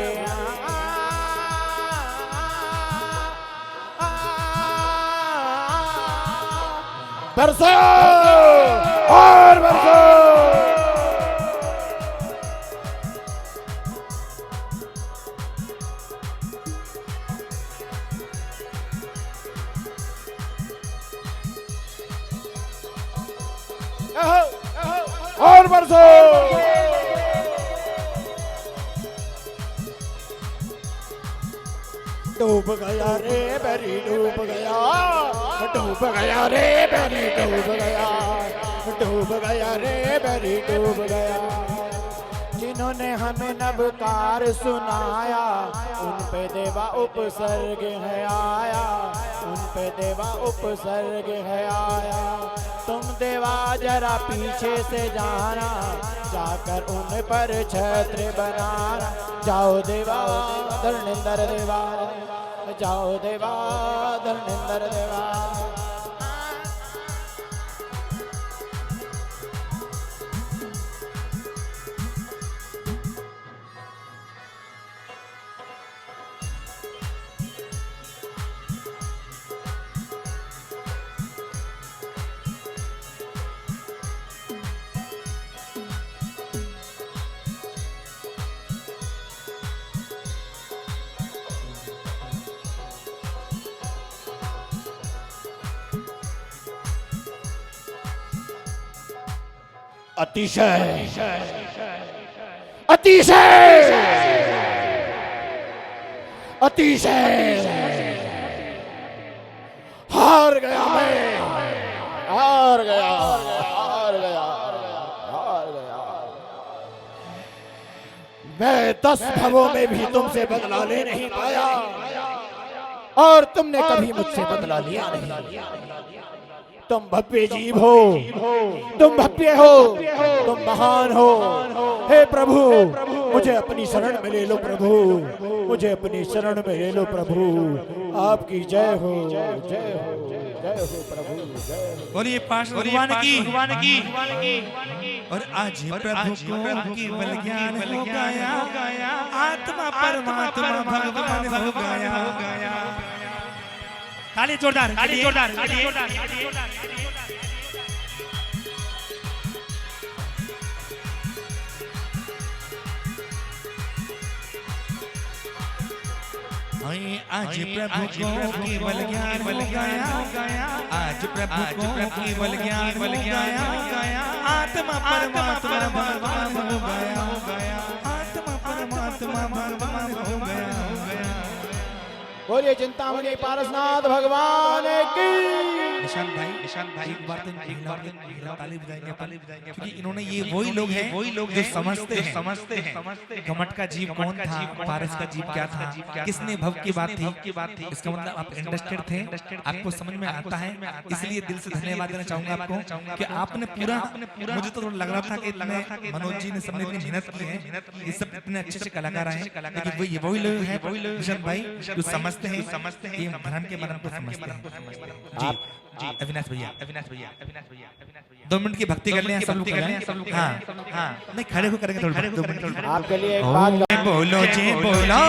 बरसो और बरसो। और बरसो। डूब गया रे बैरी डूब गया, डूब गया रे बैरी डूब गया, डूब गया रे बैरी डूब गया। जिन्होंने हमें नवकार सुनाया उन पे देवा उपसर्ग है आया, उन पे देवा उपसर्ग है आया। तुम देवा जरा पीछे से जाना, जाकर उन पर छत्र बनाना। जाओ देवा धर्मेंद्र देवा, जाओ देवा धर्मेंद्र देवा। अतिशय अतिशय अतिशय हार गया मैं, हार गया हार गया हार गया। मैं 10 भवों में भी तुमसे बदला ले नहीं पाया और तुमने कभी मुझसे बदला लिया नहीं। तुम भव्य जीव हो, तुम भव्य हो, तुम महान हो। हे प्रभु, मुझे अपनी शरण में ले लो प्रभु, मुझे अपनी शरण में ले लो प्रभु। आपकी जय हो, जय हो, जय हो प्रभु, जय हो। बोलिए पार्षद भगवान की। और आज प्रभु को केवल ज्ञान हो गया, आत्मा परमात्मा भगवान हो गया। ताली जोरदार, ताली जोरदार। आज प्रभु को केवल ज्ञान हो गया, आज प्रभु को केवल ज्ञान हो गया, आत्मा परमात्मा भगवान हो गया, आत्मा परमात्मा भगवान हो गया। बोलिए चिंतामणि पारसनाथ भगवान की। निशांत भाई एक बार तो ताली बजाएंगे क्योंकि इन्होंने ये वही लोग हैं जो समझते हैं घमट का जीव कौन था, पारस का जीव क्या था, किसने भव की बात थी। इसका मतलब आप इंटरेस्टेड थे, आपको समझ में आता है, इसलिए दिल से धन्यवाद देना चाहूंगा आपको कि आपने पूरा, मुझे तो लग रहा था कि इतने मनोज जी ने सबने इतनी मेहनत की है, ये सब इतने अच्छे कलाकार हैं, लेकिन वही लोग हैं निशांत भाई जो समझते हैं ये धर्म के मर्म को समझते हैं। जी अविनाश भैया 2 मिनट की भक्ति कर लें सब लोग। हाँ नहीं खड़े हो करेंगे थोड़ा 2 मिनट आपके लिए एक बात बोलो जी बोलो।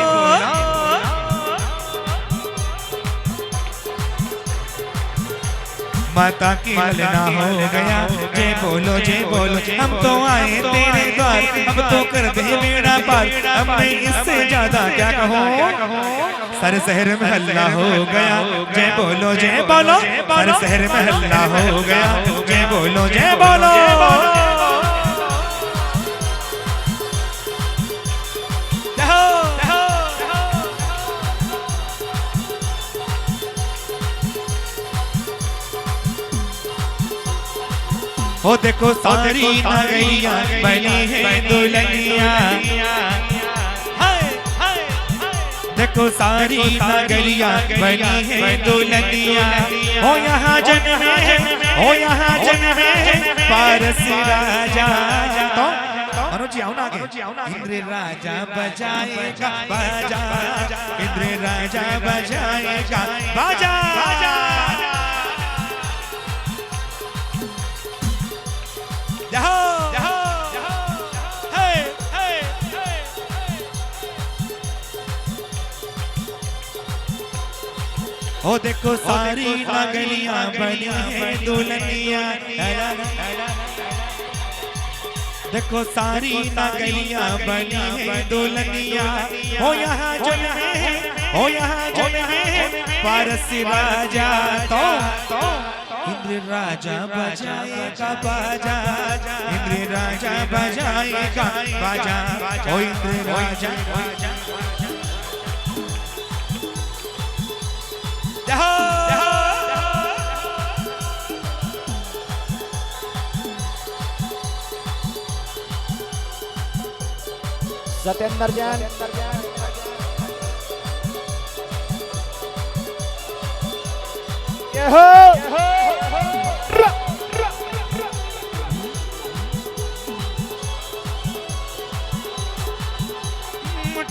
माता की ललना हो गया, जय बोलो हम तो आए तेरे द्वार, अब तो कर दे मेरा पार, अब मैं इससे ज्यादा क्या कहूँ। सारे शहर में हल्ला हो गया, जय बोलो सारे शहर में हल्ला हो गया, जय बोलो हो देखो सारी नगरिया बनी है दुल्हनिया, देखो सारी नगरिया बनी है दुल्हनिया, हो यहाँ जन्म है पारस राजा। तो मनोज जी आओ ना आगे। इंद्र राजा बजाएगा बाजा, इंद्र राजा बजाएगा बाजा। ओ देखो सारी नगरिया बनी है दुल्हनिया, देखो सारी नगरिया बनी है दुल्हनिया, हो यहाँ जन्म है पारस राजा। तो इंद्र राजा बजाएगा बाजा, इंद्र राजा बजाएगा बाजा, ओ इंद्र राजा सत्येंद्र जैन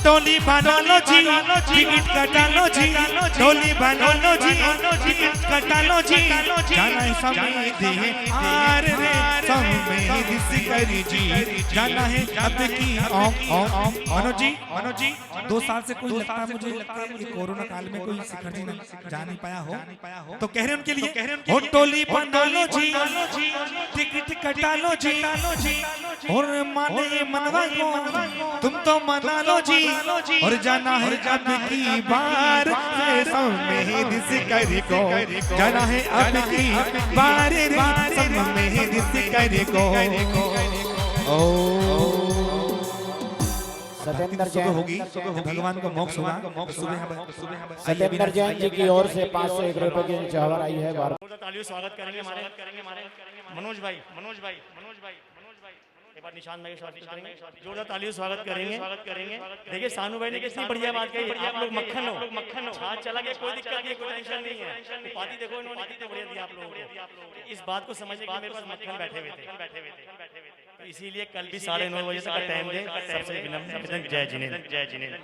टोली बना लो जी, टिकट कटा लो जी, टोली बना लो जी, टिकट कटा लो जी, जाना है समीधी आर रे समीधी सिकरी जी, जाना है अब की मनोज जी 2 साल से कोई लगता है, मुझे लगता है ये कोरोना काल में कोई शिखर जी जा नहीं पाया हो, तो कह रहे उनके लिए हो टोली बना लो जी, टिकट कटा लो जी, और माने मनवा को तुम तो मना लो जी, और जाना है अब की बार समेत सिकरी को, जाना है अब की बार समेत सिकरी को। सत्येंद्र जैन होगी भगवान को मोक्ष होगा। सत्येंद्र जैन जी की ओर से 501 रुपए की जवाहर आई है। तालियों स्वागत करेंगे हमारे मनोज भाई। एक बार निशान भाई का स्वागत करेंगे, जोरदार तालियों से स्वागत करेंगे। देखिए सानू भाई ने कितनी बढ़िया बात कही, आप लोग मक्खन हो, छाछ चला गया, कोई दिक्कत नहीं, कोई टेंशन नहीं है। पार्टी देखो इन्होंने कितने बढ़िया दिया आप लोगों को। इस बात को समझने के लिए मेरे पास मक्खन बैठे हुए थे, तो इसीलिए कल भी 9:30 बजे तक का टाइम दे। सबसे विनम्र जय जिनेंद्र।